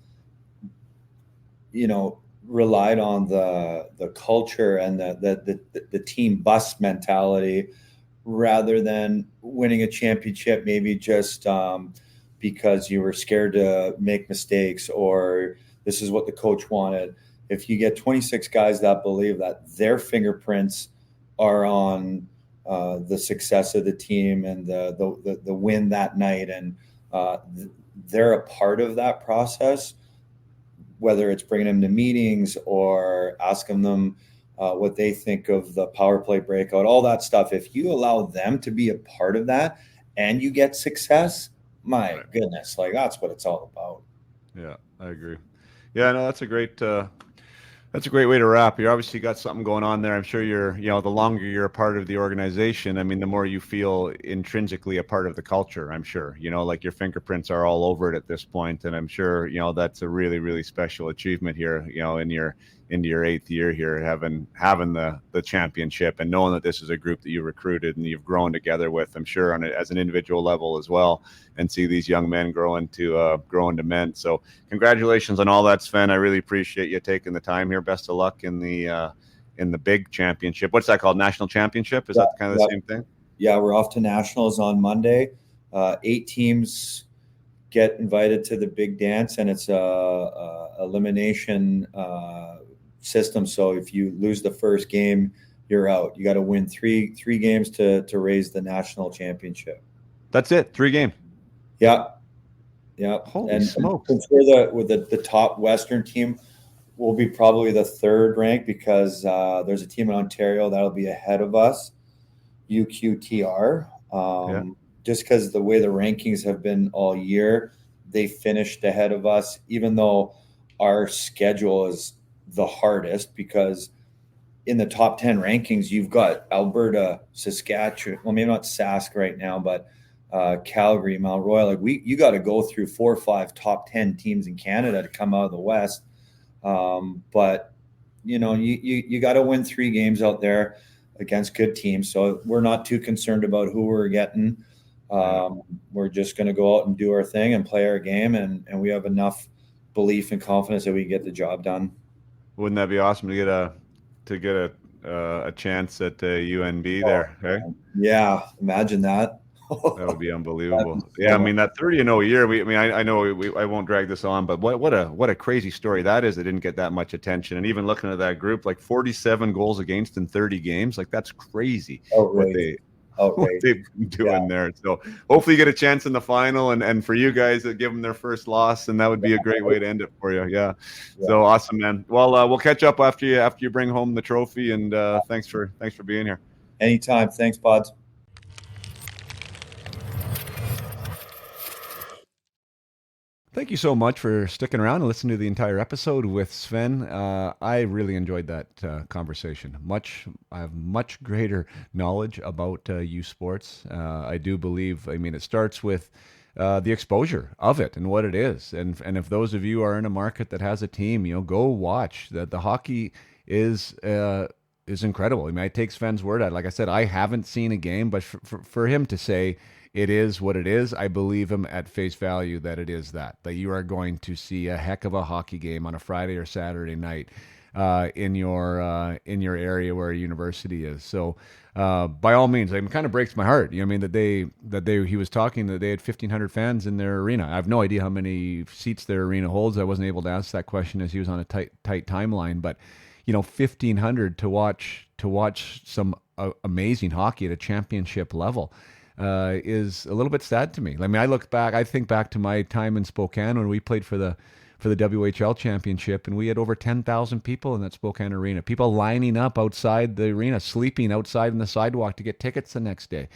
Speaker 1: relied on the culture and the team bus mentality rather than winning a championship maybe just because you were scared to make mistakes or this is what the coach wanted? If you get 26 guys that believe that their fingerprints are on the success of the team and the win that night, and they're a part of that process, whether it's bringing them to meetings or asking them what they think of the power play breakout, all that stuff. If you allow them to be a part of that and you get success, my goodness, like that's what it's all about.
Speaker 2: Yeah, I agree. Yeah, no, that's a great way to wrap. You obviously got something going on there. I'm sure the longer you're a part of the organization, I mean, the more you feel intrinsically a part of the culture, I'm sure, like your fingerprints are all over it at this point. And I'm sure, that's a really, really special achievement here, into your 8th year here, having the championship and knowing that this is a group that you recruited and you've grown together with, I'm sure as an individual level as well, and see these young men grow into men. So congratulations on all that, Sven. I really appreciate you taking the time here. Best of luck in the big championship. What's that called? National championship? Is that kind of the same thing?
Speaker 1: Yeah, we're off to nationals on Monday. 8 teams get invited to the big dance, and it's a elimination system. So if you lose the first game, you're out. You got to win three games to raise the national championship.
Speaker 2: That's it. 3 games.
Speaker 1: Yeah.
Speaker 2: Holy smokes.
Speaker 1: Since we're the top Western team, we'll be probably the third ranked because there's a team in Ontario that'll be ahead of us, UQTR.
Speaker 2: Yeah.
Speaker 1: Just because the way the rankings have been all year, they finished ahead of us, even though our schedule is the hardest because in the top 10 rankings, you've got Alberta, Saskatchewan, well, maybe not Sask right now, but Calgary, Mount Royal. Like you got to go through 4 or 5 top 10 teams in Canada to come out of the West. But you got to win 3 games out there against good teams. So we're not too concerned about who we're getting. We're just going to go out and do our thing and play our game, and we have enough belief and confidence that we get the job done.
Speaker 2: Wouldn't that be awesome to get a chance at UNB there? Hey?
Speaker 1: Yeah, imagine that.
Speaker 2: That would be unbelievable. Yeah, I mean that 30-0 year. I know I won't drag this on, but what a crazy story that is. It didn't get that much attention, and even looking at that group, like 47 goals against in 30 games, like that's crazy. What they've been doing there. So hopefully you get a chance in the final, and for you guys that give them their first loss, and that would be a great way to end it for you. Yeah. So awesome, man. Well, we'll catch up after you bring home the trophy, and thanks for being here.
Speaker 1: Anytime. Thanks, Pods.
Speaker 2: Thank you so much for sticking around and listening to the entire episode with Sven. I really enjoyed that conversation. I have much greater knowledge about youth sports. I do believe, it starts with the exposure of it and what it is. And if those of you are in a market that has a team, go watch. The hockey is incredible. I take Sven's word at it. Like I said, I haven't seen a game, but for him to say, it is what it is, I believe him at face value that it is that you are going to see a heck of a hockey game on a Friday or Saturday night in your area where a university is. So by all means, it kind of breaks my heart. He was talking that they had 1,500 fans in their arena. I have no idea how many seats their arena holds. I wasn't able to ask that question as he was on a tight timeline, but 1,500 to watch some amazing hockey at a championship level. Is a little bit sad to me. I think back to my time in Spokane when we played for the WHL championship, and we had over 10,000 people in that Spokane arena. People lining up outside the arena, sleeping outside on the sidewalk to get tickets the next day.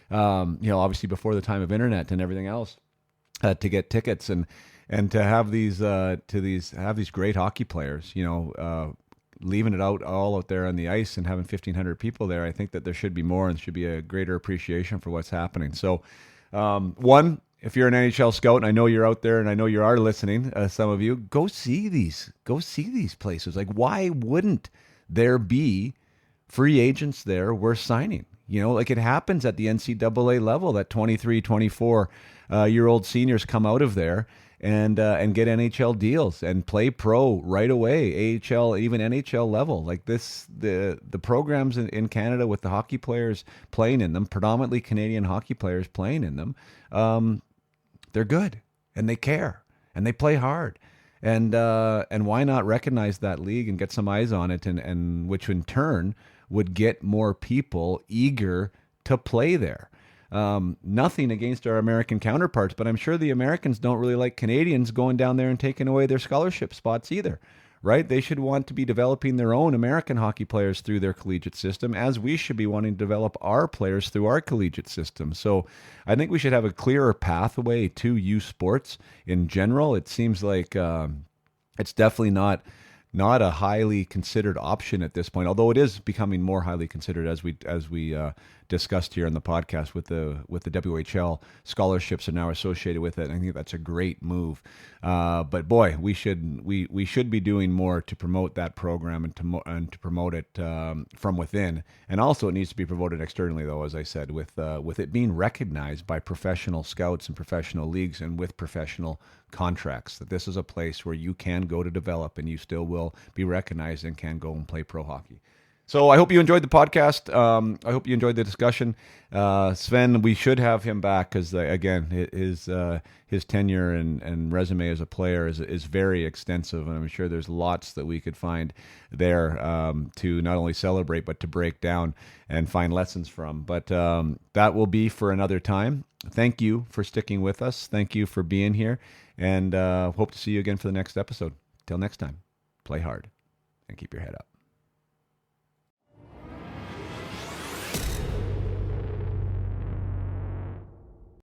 Speaker 2: Obviously before the time of internet and everything else, to get tickets and to have these great hockey players. Leaving it all out there on the ice and having 1,500 people there, I think that there should be more and should be a greater appreciation for what's happening. So, if you're an NHL scout, and I know you're out there, and I know you are listening, some of you, go see these places. Like, why wouldn't there be free agents there worth signing? Like it happens at the NCAA level that 23, 24 year old seniors come out of there and get NHL deals and play pro right away, AHL, even NHL level. Like this, the programs in Canada with the hockey players playing in them, predominantly Canadian hockey players playing in them, they're good and they care and they play hard. And why not recognize that league and get some eyes on it, and which in turn would get more people eager to play there. Nothing against our American counterparts, but I'm sure the Americans don't really like Canadians going down there and taking away their scholarship spots either, right? They should want to be developing their own American hockey players through their collegiate system, as we should be wanting to develop our players through our collegiate system. So I think we should have a clearer pathway to youth sports in general. It seems like it's definitely not a highly considered option at this point, although it is becoming more highly considered as we discussed here on the podcast with the WHL scholarships are now associated with it. I think that's a great move. But boy, we should be doing more to promote that program and to promote it from within. And also, it needs to be promoted externally, though, as I said, with it being recognized by professional scouts and professional leagues and with professional contracts, that this is a place where you can go to develop and you still will be recognized and can go and play pro hockey. So I hope you enjoyed the podcast. I hope you enjoyed the discussion. Sven, we should have him back because, again, his tenure and resume as a player is very extensive, and I'm sure there's lots that we could find there to not only celebrate but to break down and find lessons from. But that will be for another time. Thank you for sticking with us. Thank you for being here, and hope to see you again for the next episode. Till next time. play hard, and keep your head up.